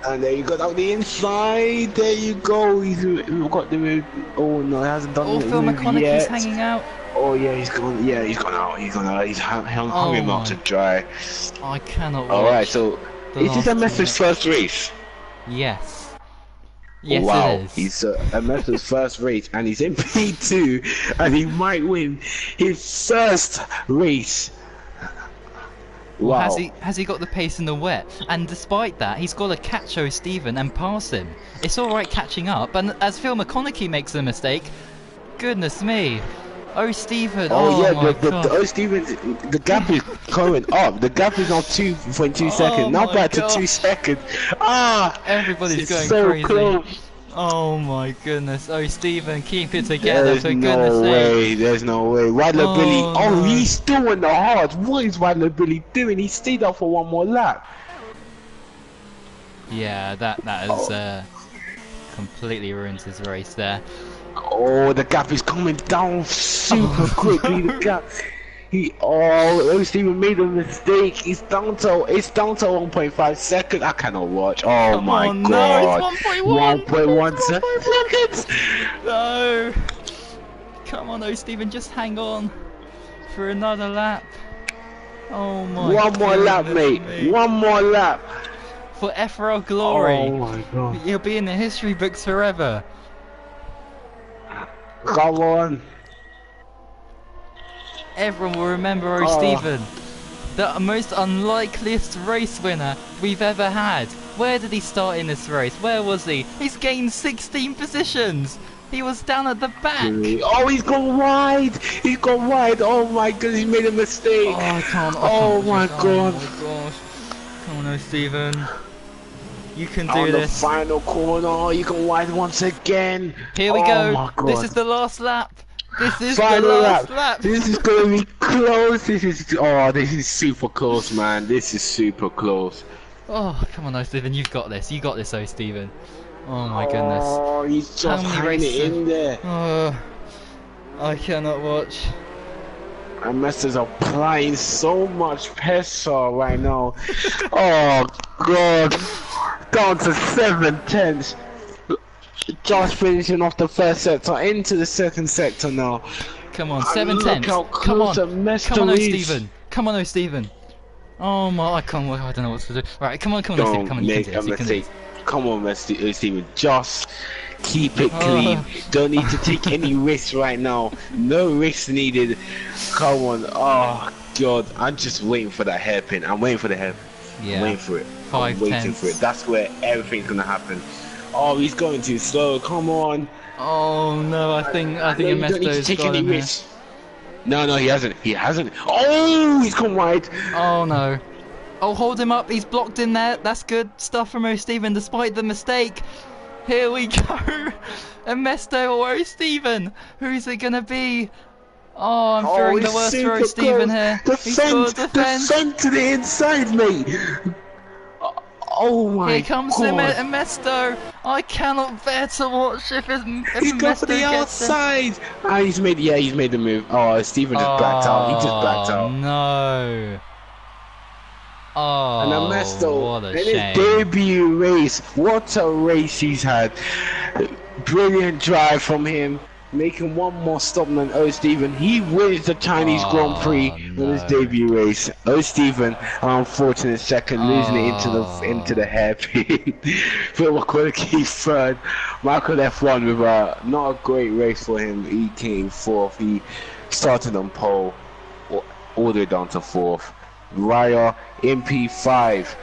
And there you go, down the inside. There you go. We've got the move. Oh no, it hasn't done Oh, the Phil move McConaughey's yet. hanging out. Oh yeah, he's gone. Yeah, he's gone out. He's hung him out my- to dry. I cannot All right, watch so the is this last Ernesto's first race? Yes. Yes, Wow, it is. he's Ernesto's first race, and he's in P2, and he might win his first race. Well, Wow. has he got the pace in the wet? And despite that, he's got to catch Stephen and pass him. It's all right catching up, and as Phil McConaughey makes a mistake, goodness me. Stephen. Oh yeah, my the God. Stephen, the gap is going up. The gap is now 2.2 seconds. Now my back to gosh. 2 seconds. Ah, Everybody's it's going so crazy. close. Oh my goodness. Stephen, keep it together There's for no goodness sake. way. There's no way. Ridler Billy. Oh, no. he's still in the hard. What is Ridler Billy doing? He stayed up for one more lap. Yeah, that has completely ruined his race there. Oh, the gap is coming down super quickly. The gap. Steven made a mistake. It's down to 1.5 seconds. I cannot watch. Oh Come my on, god. no, it's 1.1. 1.1 seconds. No. Come on, Steven, just hang on for another lap. Oh my. One more lap, mate. me. One more lap. For FRL glory. Oh my god. You'll be in the history books forever. Come on. Everyone will remember Steven, the most unlikeliest race winner we've ever had. Where did he start in this race? Where was he? He's gained 16 positions. He was down at the back. Oh, he's gone wide. He's gone wide. Oh my god, he made a mistake. Oh, I can't. Oh my god. Oh my gosh. Come on, Steven. You can do On this. the final corner, you can wide once again. Here we Oh go. my god. This is the last lap. This is Final the last lap. This is gonna be close. This is super close, man. This is super close. Oh, come on, Steven. You've got this. You got this, Steven. Oh my goodness. Oh, he's just many hanging it races? in there. Oh, I cannot watch. And Mester's applying so much pressure right now. Oh god. Down to 7/10. Just finishing off the first sector, into the second sector now. Come on, And 7/10. look how Come on, close Mester come on, is. Steven. Come on, Steven. Oh my, I can't. I don't know what to do. Right, come on, Steven. Don't Come on, you can make do a this. You can do mistake. this. Come on, Steven. Just keep it clean. Don't need to take any risks right now. No risks needed. Come on. Oh god, I'm just waiting for that hairpin. I'm waiting for the hairpin. Yeah. I'm waiting for it. 5 I'm waiting tenths. for it. That's where everything's gonna happen. Oh, he's going too slow. Come on. Oh no, I think No, you don't need to Ernesto's take got any him here. risks. No, he hasn't. He hasn't. Oh, he's gone wide. Oh no. Oh, hold him up. He's blocked in there. That's good stuff from Steven, despite the mistake. Here we go. Ernesto or Steven. Who's it gonna be? Oh, I'm fearing the it's worst super for Steven close. here. He scored defense. Defend to the inside, mate. Oh my Here comes god. Ernesto. I cannot bear to watch if He's Ernesto gone for the gets him. outside. Ah, he's made the move. Oh, Steven just backed out. He just backed out. No. Oh, And Ernesto, what a in his shame. debut race, what a race he's had. Brilliant drive from him, making one more stop than Steven. He wins the Chinese Grand Prix in his no. debut race. Steven, an unfortunate second, losing it into the hairpin. Phil McCullough third. Michael F1 with not a great race for him. He came fourth. He started on pole, all the way down to fourth. Raya in P5,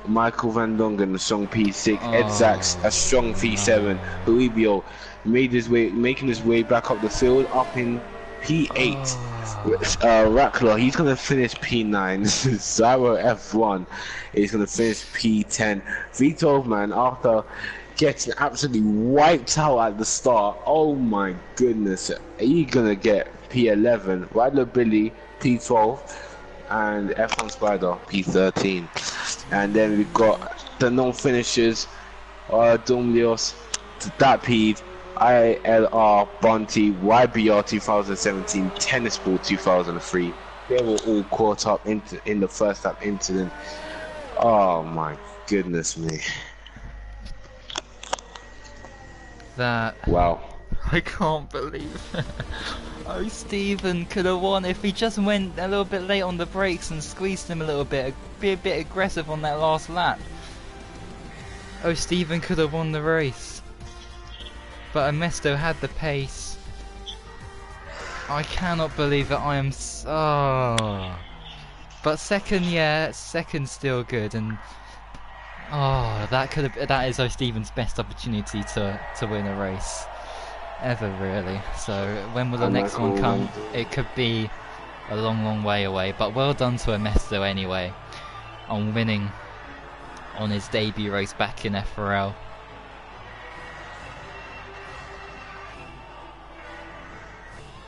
Michael Van Dongen a strong P6, Ed Sachs a strong P7, Uribio making his way back up the field, up in P8. Rackler, he's gonna finish P9. Zyro F1 is gonna finish P10. V12 man, after getting absolutely wiped out at the start, oh my goodness, he's gonna get P11. Rider Billy P12. And F1 Spider P13, and then we've got the non-finishers, Domlios, Dapid, ILR, Bunty, YBR 2017, Tennis Ball 2003. They were all caught up in the first lap incident. Oh my goodness me! Wow. I can't believe it. Oh, Steven could have won if he just went a little bit late on the brakes and squeezed him a little bit, be a bit aggressive on that last lap. Oh, Steven could have won the race. But Ernesto had the pace. I cannot believe that I am But second, yeah, second's still good, and that is Steven's best opportunity to win a race ever, really. So when will the next one come? It could be a long way away, but well done to Ernesto anyway on winning on his debut race back in FRL.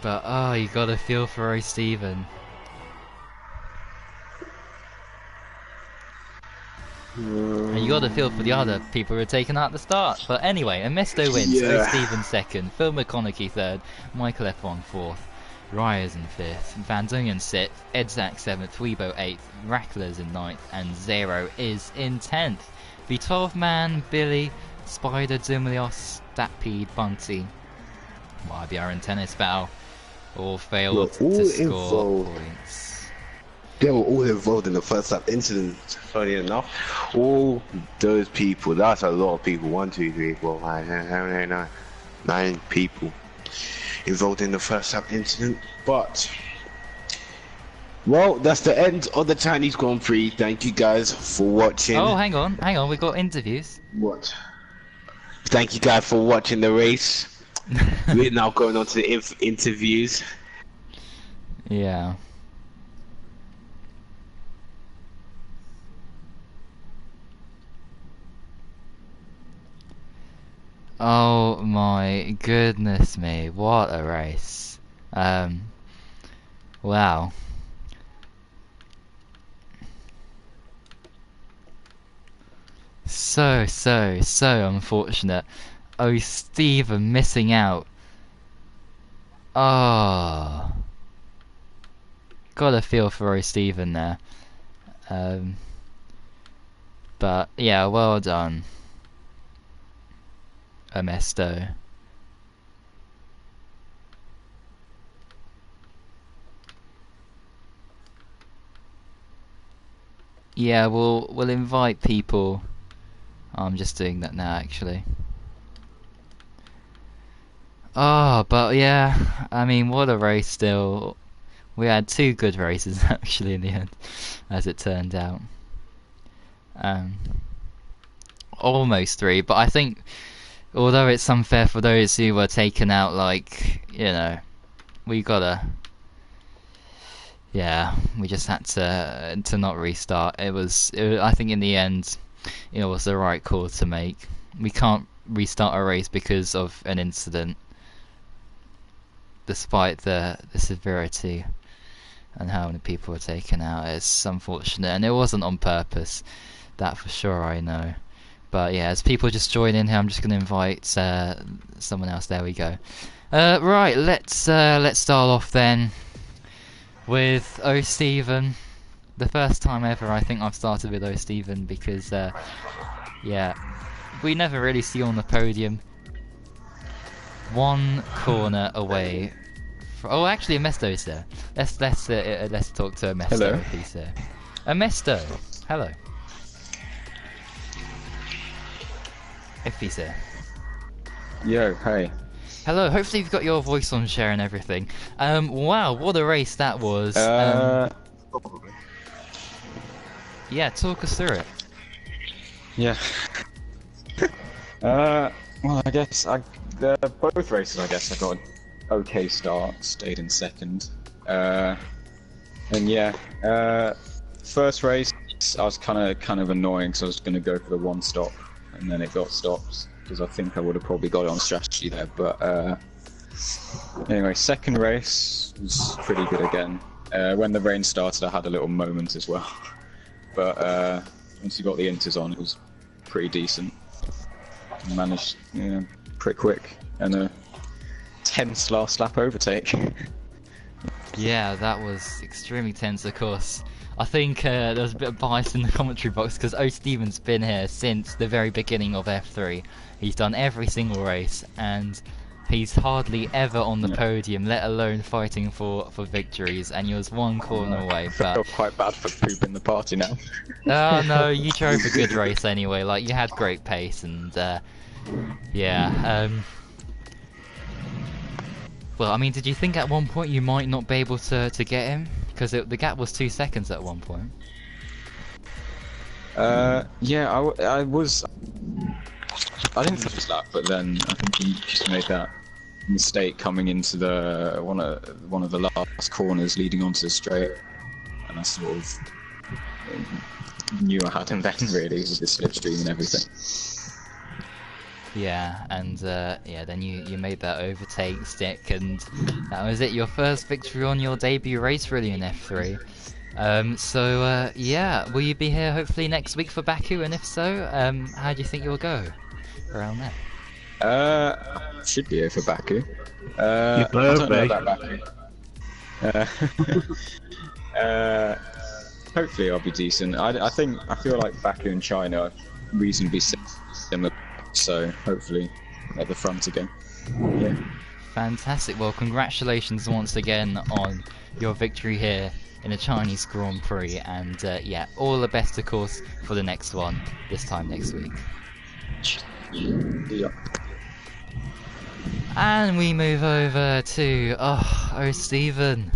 But you gotta feel for Steven. And you gotta feel for the other people who are taken out at the start. But anyway, Ernesto wins, Yeah. Steven second, Phil McConaughey third, Michael F1 fourth. Ryer's in 5th, Van Dungen 6th, Edzak 7th, Weibo 8th, Rackler's in 9th, and Zero is in 10th. The 12-man, Billy, Spider, Dumlios, Stampede, Bunty, YBR and Tennis Battle all failed to score points. They were all involved in the first lap incident, funny enough. All those people, that's a lot of people. 1, 2, 3, 4, 5, 6, 7, 8, 9. 9 people involved in the first lap incident. But, well, that's the end of the Chinese Grand Prix. Thank you guys for watching. Oh, hang on, we got interviews. What? Thank you guys for watching the race. We're now going on to the interviews. Yeah. Oh my goodness me, what a race. Wow. So unfortunate. Oh, Stephen missing out. Oh. Gotta feel for O Stephen there. But yeah, well done, Amesto. Yeah, we'll invite people. I'm just doing that now, actually. Oh, but yeah, I mean, what a race still. We had 2 good races, actually, in the end, as it turned out. Almost 3, but I think, although it's unfair for those who were taken out, like, you know, we gotta... Yeah, we just had to not restart. I think in the end, it was the right call to make. We can't restart a race because of an incident, despite the severity and how many people were taken out. It's unfortunate, and it wasn't on purpose, that for sure, I know. But yeah, as people just join in here, I'm just going to invite someone else. There we go. Right, let's start off then with O Stephen. The first time ever I think I've started with O Stephen, because yeah, we never really see you on the podium. 1 corner away. Oh, actually, Amesto's there. Let's talk to Amesto. Hello. If he's there. Amesto, hello. If he's there. Yo, hey. Hello. Hopefully you've got your voice on share and everything. Wow, what a race that was. Yeah, talk us through it. Yeah. Well, I guess both races. I guess I got an okay start. Stayed in 2nd. And yeah. First race, I was kind of annoying, so I was going to go for the 1 stop, and then it got stopped because I think I would have probably got it on strategy there. But anyway, 2nd race was pretty good again. When the rain started, I had a little moment as well. But once you got the inters on, it was pretty decent. Managed, pretty quick, and a tense last lap overtake. Yeah, that was extremely tense, of course. I think there was a bit of bias in the commentary box, because O Stephen's been here since the very beginning of F3. He's done every single race, and he's hardly ever on the podium, let alone fighting for victories, and he was 1 corner away. I But feel quite bad for pooping the party now. oh no, you drove a good race anyway. Like, you had great pace, and yeah. Well, I mean, did you think at one point you might not be able to get him? Because the gap was 2 seconds at one point. Yeah, I was. I didn't finish that, but then I think he just made that mistake coming into the one of the last corners leading onto the straight, and I sort of knew I had him then, really, with the slipstream and everything. Yeah, and yeah, then you made that overtake stick, and that was it. Your first victory on your debut race, really, in F3. So yeah, will you be here hopefully next week for Baku? And if so, how do you think you'll go around there? Should be here for Baku. Your I don't know birthday. about Baku. Uh, hopefully I'll be decent. I feel like Baku and China are reasonably similar, so hopefully at the front again. Yeah. Fantastic. Well, congratulations once again on your victory here in the Chinese Grand Prix, and yeah, all the best, of course, for the next one this time next week. Yeah. And we move over to Stephen.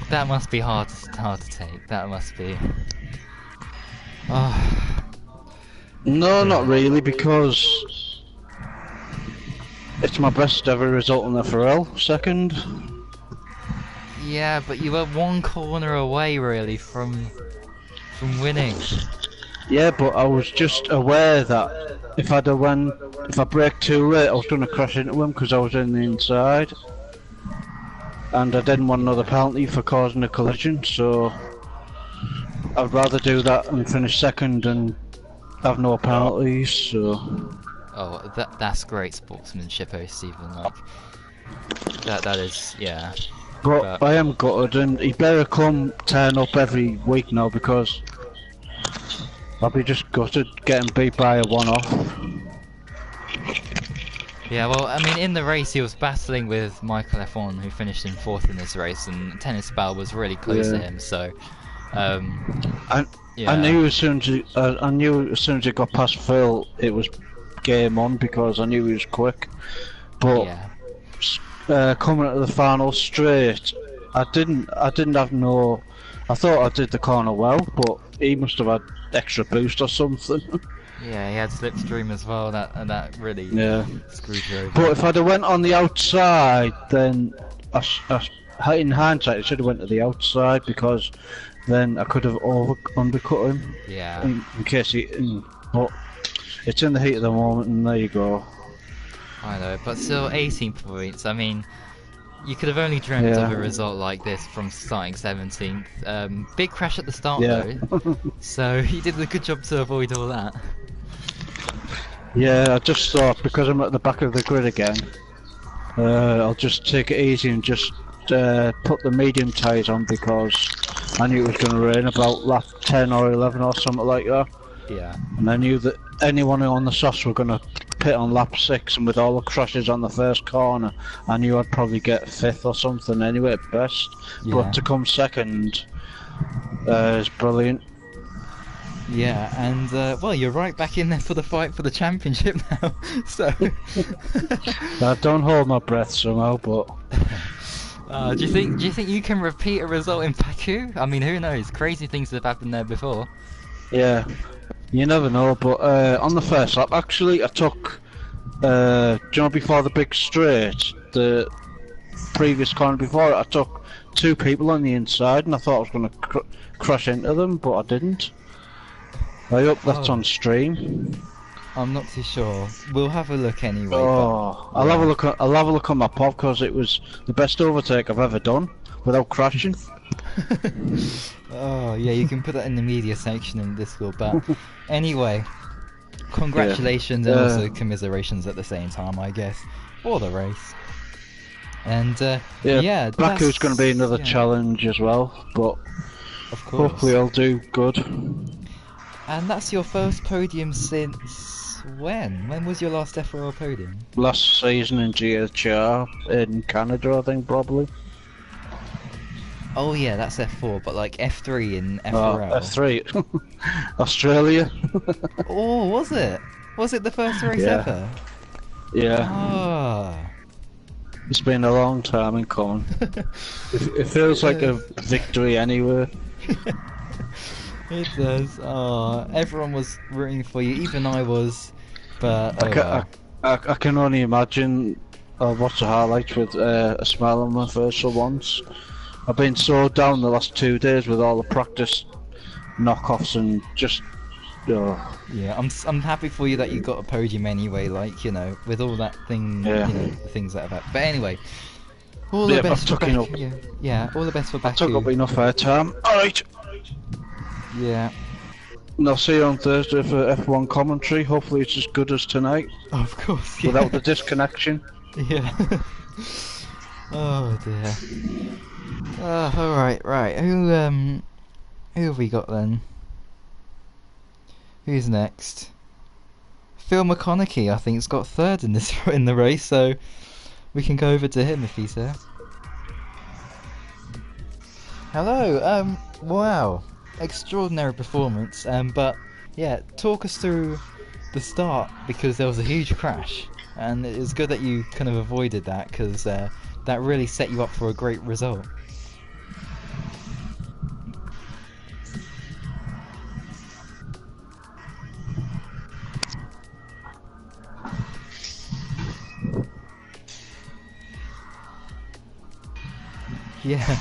That must be hard to take. That must be. No, not really, because it's my best ever result in FRL, second. Yeah, but you were one corner away, really, from winning. Yeah, but I was just aware that if I brake too late, I was going to crash into him because I was in the inside, and I didn't want another penalty for causing a collision. So I'd rather do that and finish second and have no penalties. So. Oh, that's great sportsmanship, Stephen. Like that is, yeah. But I am gutted, and he better come turn up every week now, because I'll be just gutted getting beat by a one-off. Yeah, well, I mean, in the race he was battling with Michael F1, who finished in 4th in this race, and Tennis Bell was really close to him. So, yeah. I knew as soon as he got past Phil, it was game on, because I knew he was quick. But coming to the final straight, I didn't have no. I thought I did the corner well, but he must have had extra boost or something. Yeah, he had slipstream as well. That really screwed you over. But if I'd have went on the outside, then in hindsight, I should have went to the outside, because then I could have undercut him. Yeah. In case but it's in the heat of the moment, and there you go. I know, but still 18 points. I mean, you could have only dreamt of a result like this from starting 17th. Big crash at the start though, so he did a good job to avoid all that. Yeah, I just thought, because I'm at the back of the grid again, I'll just take it easy and just put the medium tyres on, because I knew it was going to rain about lap 10 or 11 or something like that. Yeah. And I knew that anyone on the softs were going to pit on lap 6, and with all the crashes on the first corner, I knew I'd probably get 5th or something anyway at best. Yeah. But to come second is brilliant. Yeah, and well, you're right back in there for the fight for the championship now. So I don't hold my breath somehow, but do you think you can repeat a result in Baku? I mean, who knows? Crazy things have happened there before. yeah, you never know. But on the first lap, actually, I took before the big straight, the previous corner before it, I took 2 people on the inside, and I thought I was going to crash into them, but I didn't. I hope that's on stream. I'm not too sure. We'll have a look anyway. Oh, I'll have a look. I'll have a look on my pod, because it was the best overtake I've ever done without crashing. Oh yeah, you can put that in the media section in Discord. But anyway, congratulations and also commiserations at the same time, I guess, for the race. And Baku's going to be another challenge as well, but of course, hopefully I'll do good. And that's your first podium since when? When was your last FRL podium? Last season in GHR in Canada, I think, probably. Oh yeah, that's F4, but like F3 in FRL. F3, Australia. Oh, was it? Was it the first race ever? Yeah. Ah. It's been a long time in coming. It feels like a victory anyway. It does. Oh, everyone was rooting for you, even I was. But I can only imagine. I'll watch the highlights with a smile on my face for once. I've been so down the last 2 days with all the practice knockoffs and just. Yeah, I'm happy for you that you got a podium anyway. Like, you know, with all that thing, you know, the things that have happened. But anyway, all the best for Baku. Yeah, all the best for Baku. I took up enough airtime. All right. Yeah. And I'll see you on Thursday for F1 commentary. Hopefully it's as good as tonight. Of course, yeah. Without the disconnection. Yeah. Oh dear. Alright, right. Who have we got then? Who's next? Phil McConaughey, I think, has got third in this in the race, so we can go over to him if he's here. Hello. Wow, extraordinary performance. But yeah, talk us through the start, because there was a huge crash, and it's good that you kind of avoided that, because that really set you up for a great result. Yeah,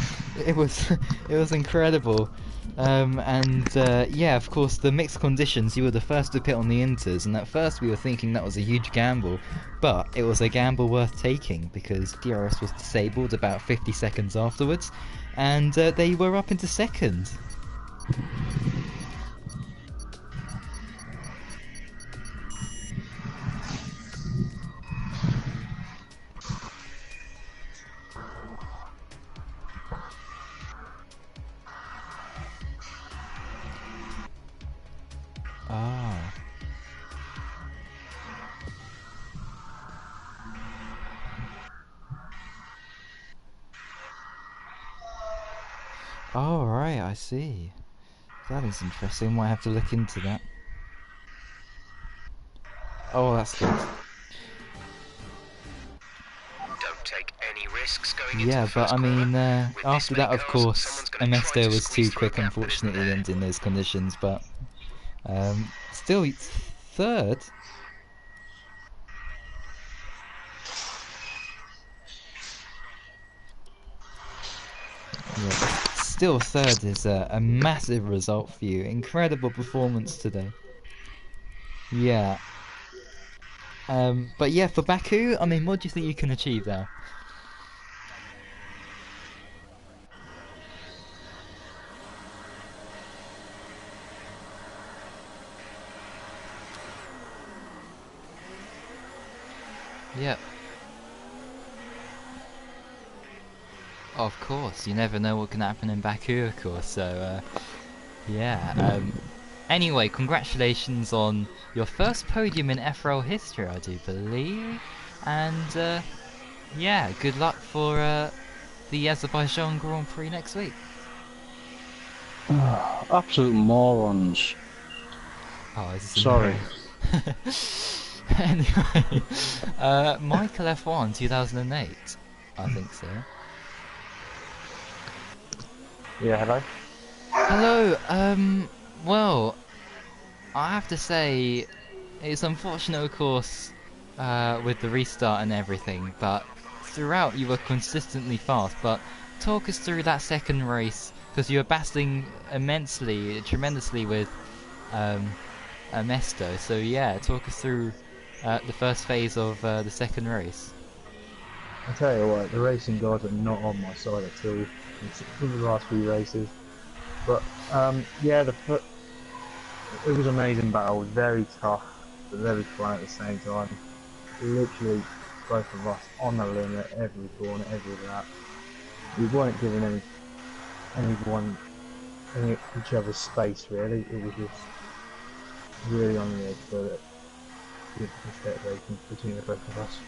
it was it was incredible. Yeah, of course, the mixed conditions, you were the first to pit on the inters, and at first we were thinking that was a huge gamble, but it was a gamble worth taking, because DRS was disabled about 50 seconds afterwards, and they were up into second. Ah. Oh, right, I see. That is interesting. Might have to look into that. Oh, that's good. Don't take any risks going Yeah, into the but first I mean, corner. With after this that, many of cars, course, someone's gonna try Amesto to was squeeze too through a quick, gap that isn't unfortunately, there. and in those conditions, but still, third. Yeah, but still third is a massive result for you. Incredible performance today. Yeah. But yeah, for Baku, I mean, what do you think you can achieve there? Yep. Of course, you never know what can happen in Baku, of course. So, yeah. Anyway, congratulations on your first podium in FRL history, I do believe. And yeah, good luck for the Azerbaijan Grand Prix next week. Absolute morons. Oh, this is Sorry. Anyway, Michael F1 2008, I think so. Yeah, hello? Hello, well, I have to say, it's unfortunate, of course, with the restart and everything, but throughout you were consistently fast. But talk us through that second race, because you were battling tremendously with Mesto. So yeah, talk us through the first phase of the second race. I tell you what, the racing gods are not on my side at all in the last few races. But yeah, it was an amazing battle, very tough, but very fun at the same time. Literally, both of us on the limit, every corner, every lap. We weren't giving each other space really. It was just really on the edge for it. Good step racing between the both of us.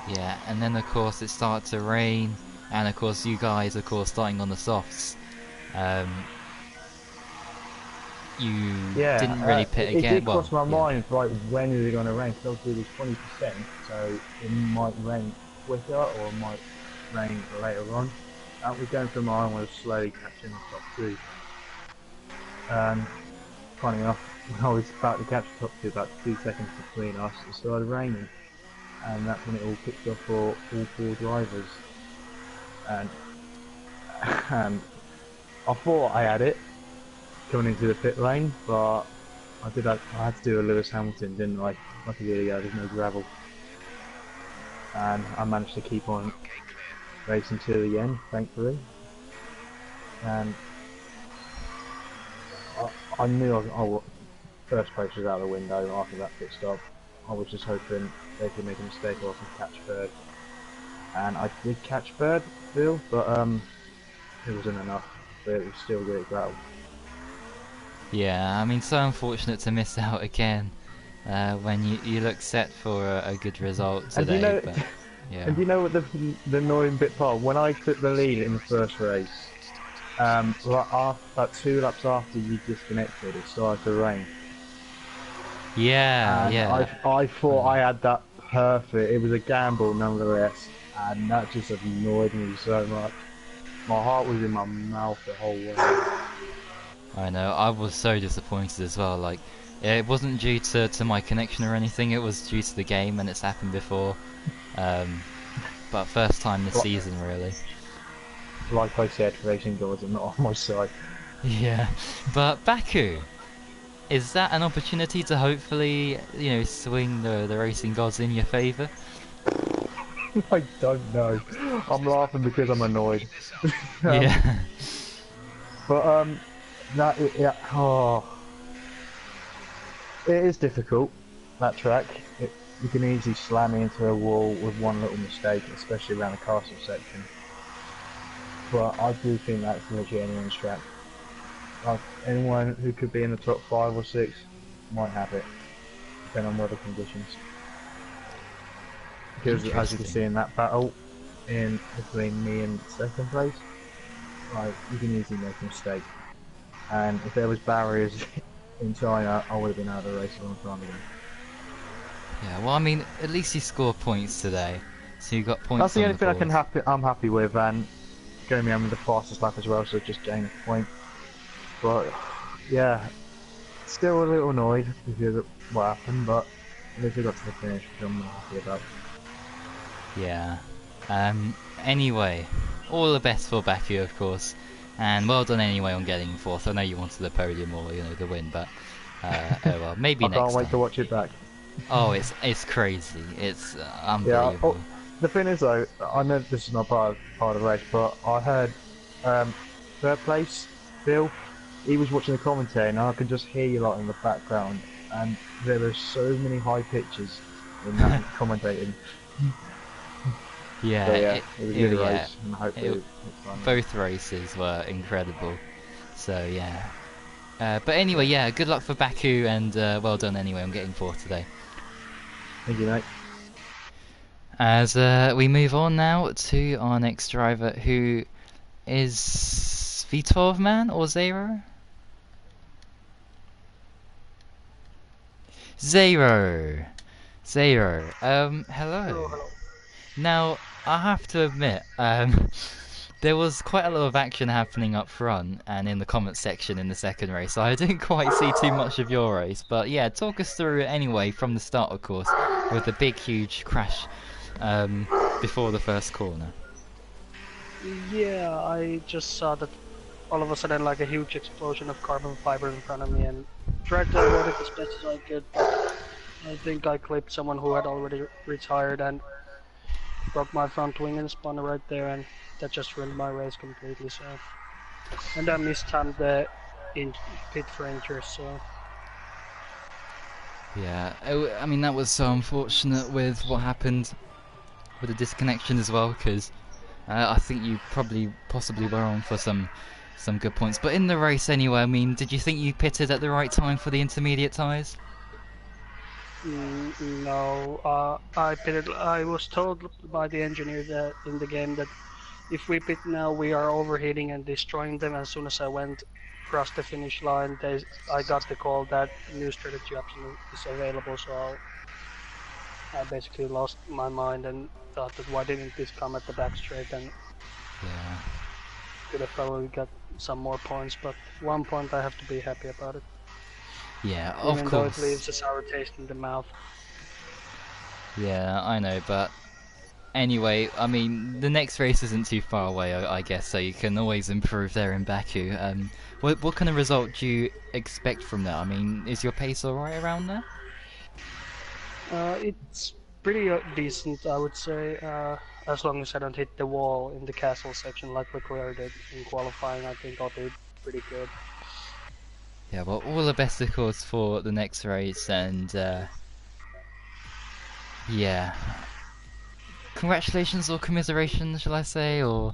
Yeah, and then of course it started to rain, and of course you guys, of course, starting on the softs. You didn't really pit it again. did cross my Yeah. mind, like, when is it going to rain? Because obviously there's 20%, so it might rain quicker or it might rain later on. That was going through my mind when I was slowly catching the top two. Funny enough, when I was about to catch the top two, about 2 seconds between us, it started raining. And that's when it all kicked off for all four drivers. And I thought I had it coming into the pit lane, but I had to do a Lewis Hamilton, didn't I? Luckily, there's no gravel, and I managed to keep on racing to the end, thankfully. And I knew first place was out the window after that pit stop. I was just hoping basically make a mistake or I can catch third. And I did catch third still, but it wasn't enough. But it was still really battle. Yeah, I mean, so unfortunate to miss out again when you look set for a good result today. And you know, but, yeah. and you know what the annoying bit part? When I took the lead in the first race, about 2 laps after you disconnected, it started to rain. Yeah, And yeah. I thought I had that perfect. It was a gamble nonetheless, and that just annoyed me so much. My heart was in my mouth the whole way. I know, I was so disappointed as well. Like, it wasn't due to my connection or anything, it was due to the game, and it's happened before. But first time this season, really. Like I said, racing gods are not on my side. Yeah, but Baku, is that an opportunity to hopefully, you know, swing the racing gods in your favour? I don't know. I'm laughing because I'm annoyed. Yeah. But it is difficult, that track. You can easily slam into a wall with one little mistake, especially around the castle section. But I do think that's legit anyone's track. Like, anyone who could be in the top 5 or 6 might have it, depending on weather conditions. Because as you can see in that battle between me and second place, like, you can easily make a mistake. And if there was barriers in China, I would have been out of the race a long time ago. Yeah, well, I mean, at least you score points today, so you got points. That's the only thing board. I'm happy with, and going me home with the fastest lap as well, so just gain a point. But yeah, still a little annoyed because of what happened, but at least we got to the finish, which I'm happy about. Yeah. Anyway, all the best for Baku, of course, and well done anyway on getting 4th. I know you wanted the podium or, you know, the win, but oh well, maybe next time. I can't wait to watch it back. Oh, it's crazy. It's unbelievable. Yeah. The thing is, though, I know this is not part of the race, but I heard 3rd place, Bill. He was watching the commentary, and I could just hear you lot in the background, and there were so many high pitches in that commentating. Yeah, so, yeah, it was a good race, and hopefully both races were incredible. So yeah. But anyway, yeah, good luck for Baku, and well done anyway on getting 4th today. Thank you, mate. As we move on now to our next driver, who is V12 man or Zero? Zero. Hello. Hello. Now, I have to admit, there was quite a lot of action happening up front and in the comment section in the second race, so I didn't quite see too much of your race. But yeah, talk us through it anyway from the start, of course, with the big, huge crash before the first corner. Yeah, I just saw that all of a sudden like a huge explosion of carbon fiber in front of me and tried to avoid it as best as I could, but I think I clipped someone who had already retired and broke my front wing and spun right there, and that just ruined my race completely. So, and I mistimed the pit for injuries, so. Yeah, I mean that was so unfortunate with what happened with the disconnection as well, because I think you possibly were on for some good points. But in the race anyway, I mean, did you think you pitted at the right time for the intermediate tyres? No, I pitted. I was told by the engineer that in the game that if we pit now, we are overheating and destroying them. As soon as I went across the finish line, I got the call that new strategy option is available. So I basically lost my mind and thought that why didn't this come at the back straight, and yeah, could have probably got some more points. But 1 point, I have to be happy about it. Yeah, of Even course. though it leaves a sour taste in the mouth. Yeah, I know, but anyway, I mean, the next race isn't too far away, I guess, so you can always improve there in Baku. What kind of result do you expect from that? I mean, is your pace alright around there? It's pretty decent, I would say, as long as I don't hit the wall in the castle section like Leclerc did in qualifying. I think I'll do pretty good. Yeah, well, all the best, of course, for the next race, and yeah. Congratulations or commiserations, shall I say, or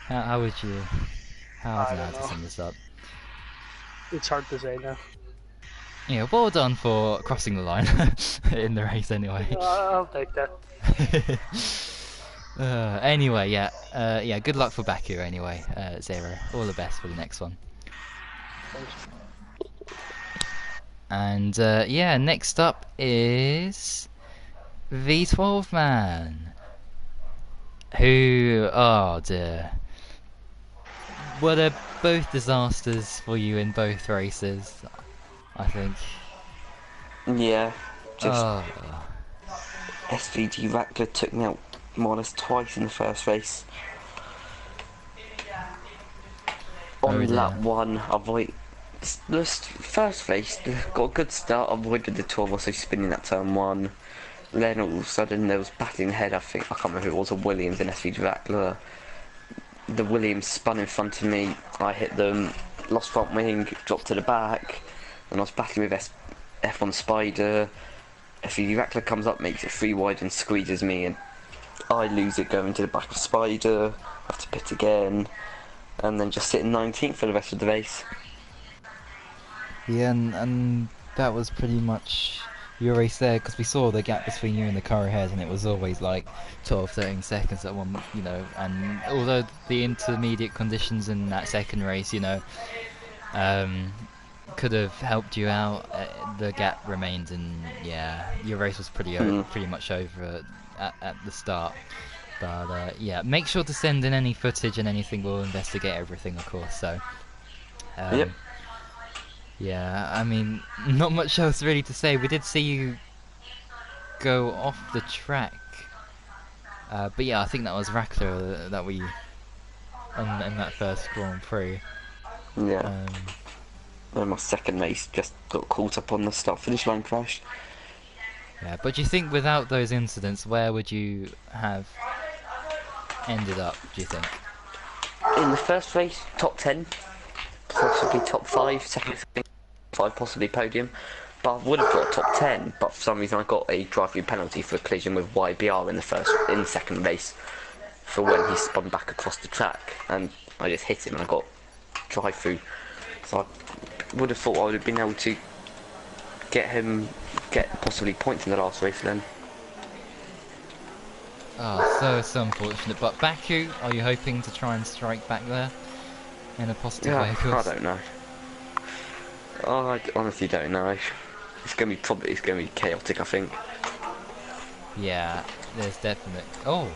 how would you? How I do I don't to know. sum this up? It's hard to say now. Yeah, well done for crossing the line in the race, anyway. I'll take that. Anyway, yeah, yeah. Good luck for Baku, anyway. Zero. All the best for the next one. Thanks. And yeah, next up is V12 Man, who, oh dear, were they both disasters for you in both races, I think. Yeah, just Oh. SVG Rackler took me out more or less twice in the first race. On dear. lap 1, the first race, got a good start, avoided the 12 or so spinning at turn 1. Then all of a sudden there was batting ahead, I can't remember who it was, a Williams and SVG Rackler. The Williams spun in front of me, I hit them, lost front wing, dropped to the back, and I was battling with F1 Spider. SVG Rackler comes up, makes it 3 wide and squeezes me, and I lose it going to the back of Spider, have to pit again, and then just sit in 19th for the rest of the race. Yeah, and that was pretty much your race there, because we saw the gap between you and the car ahead, and it was always like 12, 13 seconds at one, you know, and although the intermediate conditions in that second race, you know, could have helped you out, the gap remained, and yeah, your race was pretty much over at the start. But yeah, make sure to send in any footage and anything. We'll investigate everything, of course. So Yep. yeah, I mean, not much else really to say. We did see you go off the track, but yeah, I think that was Rackler that we in that first Grand Prix. Yeah. Then my second race just got caught up on the start-finish line crash. Yeah, but do you think without those incidents, where would you have ended up, do you think? In the first race, top 10, possibly top 5, second 5, possibly podium. But I would have got top 10, but for some reason I got a drive-through penalty for a collision with YBR in the second race for when he spun back across the track, and I just hit him and I got drive-through. So I would have thought I would have been able to get possibly points in the last race then. Oh, so unfortunate. But Baku, are you hoping to try and strike back there in a positive way? I don't know. Oh, I honestly don't know. It's gonna be chaotic, I think. Yeah, there's definitely. Oh,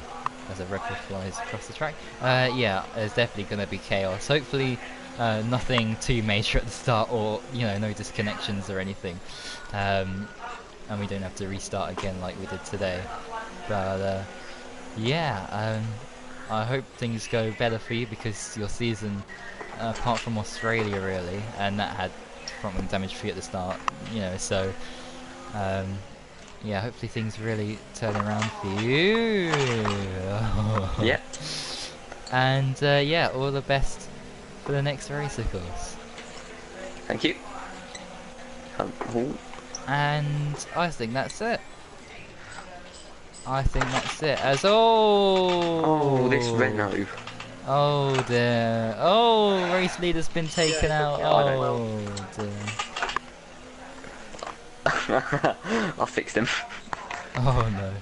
as a record flies across the track. Yeah, there's definitely gonna be chaos. Hopefully, nothing too major at the start, or you know, no disconnections or anything, and we don't have to restart again like we did today. But yeah, I hope things go better for you, because your season, apart from Australia really, and that had front wing damage for you at the start, you know, so yeah, hopefully things really turn around for you. Yep. And yeah, all the best for the next race, of course. Thank you. And I think that's it. As oh, this Renault. Oh dear. Oh, race leader's been taken out. Oh dear. I fixed him. Oh no.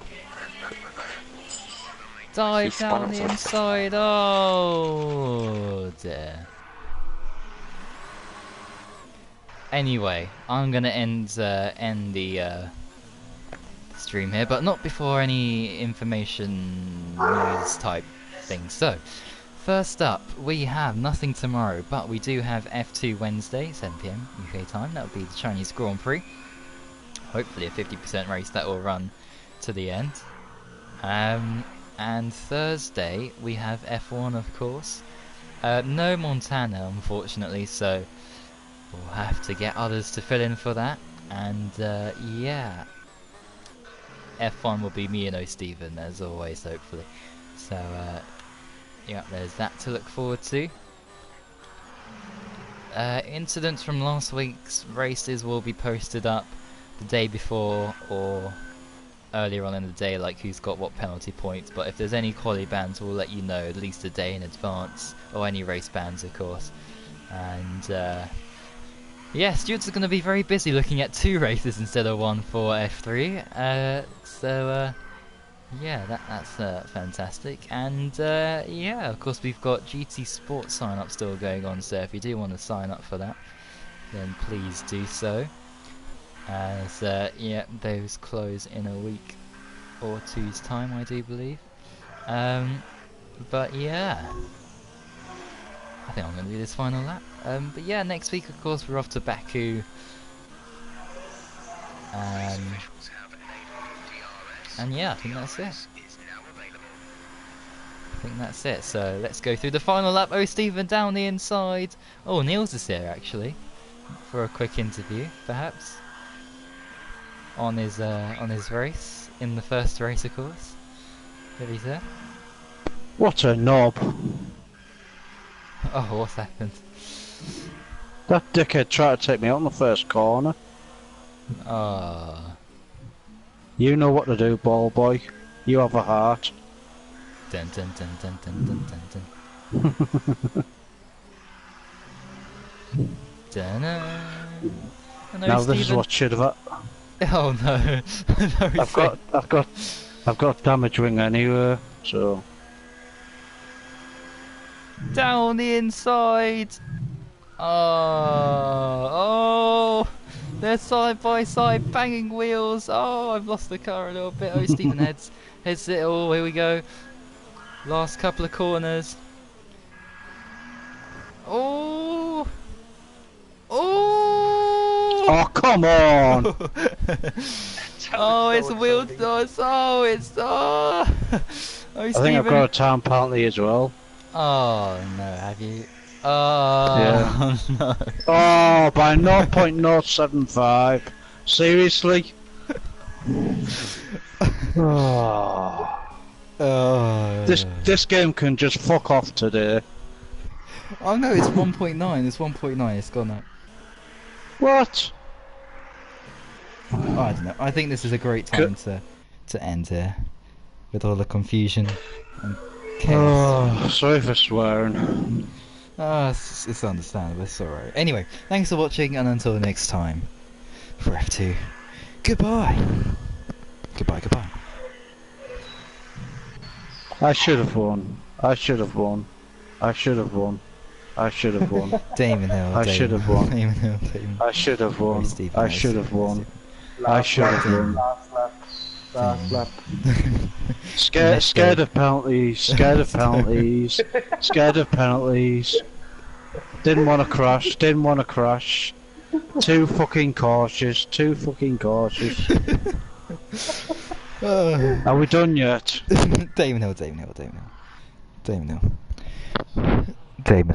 Dive down the inside. Oh dear. Anyway, I'm gonna end the stream here, but not before any information news type things. So, first up, we have nothing tomorrow, but we do have F2 Wednesday, 7 PM UK time. That will be the Chinese Grand Prix. Hopefully a 50% race that will run to the end. And Thursday we have F1, of course. No Montana, unfortunately, so we'll have to get others to fill in for that. And yeah, F1 will be me and O'Steven, as always, hopefully. So yeah, there's that to look forward to. Incidents from last week's races will be posted up the day before, or earlier on in the day, like who's got what penalty points. But if there's any quali bans, we'll let you know at least a day in advance, or any race bans, of course. And yeah, Stuart's going to be very busy looking at 2 races instead of 1 for F3. So yeah, that's fantastic. And yeah, of course we've got GT Sports sign up still going on. So if you do want to sign up for that, then please do so. As yeah, those close in a week or two's time, I do believe. But yeah, I think I'm going to do this final lap. But yeah, next week, of course, we're off to Baku. And yeah, I think that's it. I think that's it. So let's go through the final lap. Oh, Stephen down the inside. Oh, Niels is here actually for a quick interview, perhaps on his race in the first race, of course. There he's there. What a knob! Oh, what's happened? That dickhead tried to take me out in the first corner. Ah. You know what to do, ball boy. You have a heart. Dun dun dun dun dun dun dun dun. Dun-dun. Hello, Now this is Stephen. what should have. Oh no! No, I've got damage wing anyway, so. Down the inside. Oh, they're side by side, banging wheels. Oh, I've lost the car a little bit. Oh, Stephen heads it. Oh, here we go. Last couple of corners. Oh. Oh. Oh, come on! Oh, it's a wheel. Oh, it's oh, I think I've got a time penalty as well. Oh no, have you? Oh yeah. No. Oh, by 0.075. Seriously? Oh. This game can just fuck off today. Oh no, it's 1.9. It's 1.9. It's gone up. What? Oh, I don't know. I think this is a great time to end here, with all the confusion and chaos. Oh, sorry for swearing. It's understandable. It's alright. Anyway, thanks for watching, and until the next time, for F2, goodbye. Goodbye. I should have won. I should have won. I should have won. I should have won. Damon Hill. I should have won. Damon Hill. Damon. I should have won. Stephen, I should have won. I should have won. Last lap. Scared of penalties. Scared of penalties. Scared of penalties. Didn't want to crash. Didn't want to crash. Too fucking cautious. Too fucking cautious. Are we done yet? Damon Hill. Damon.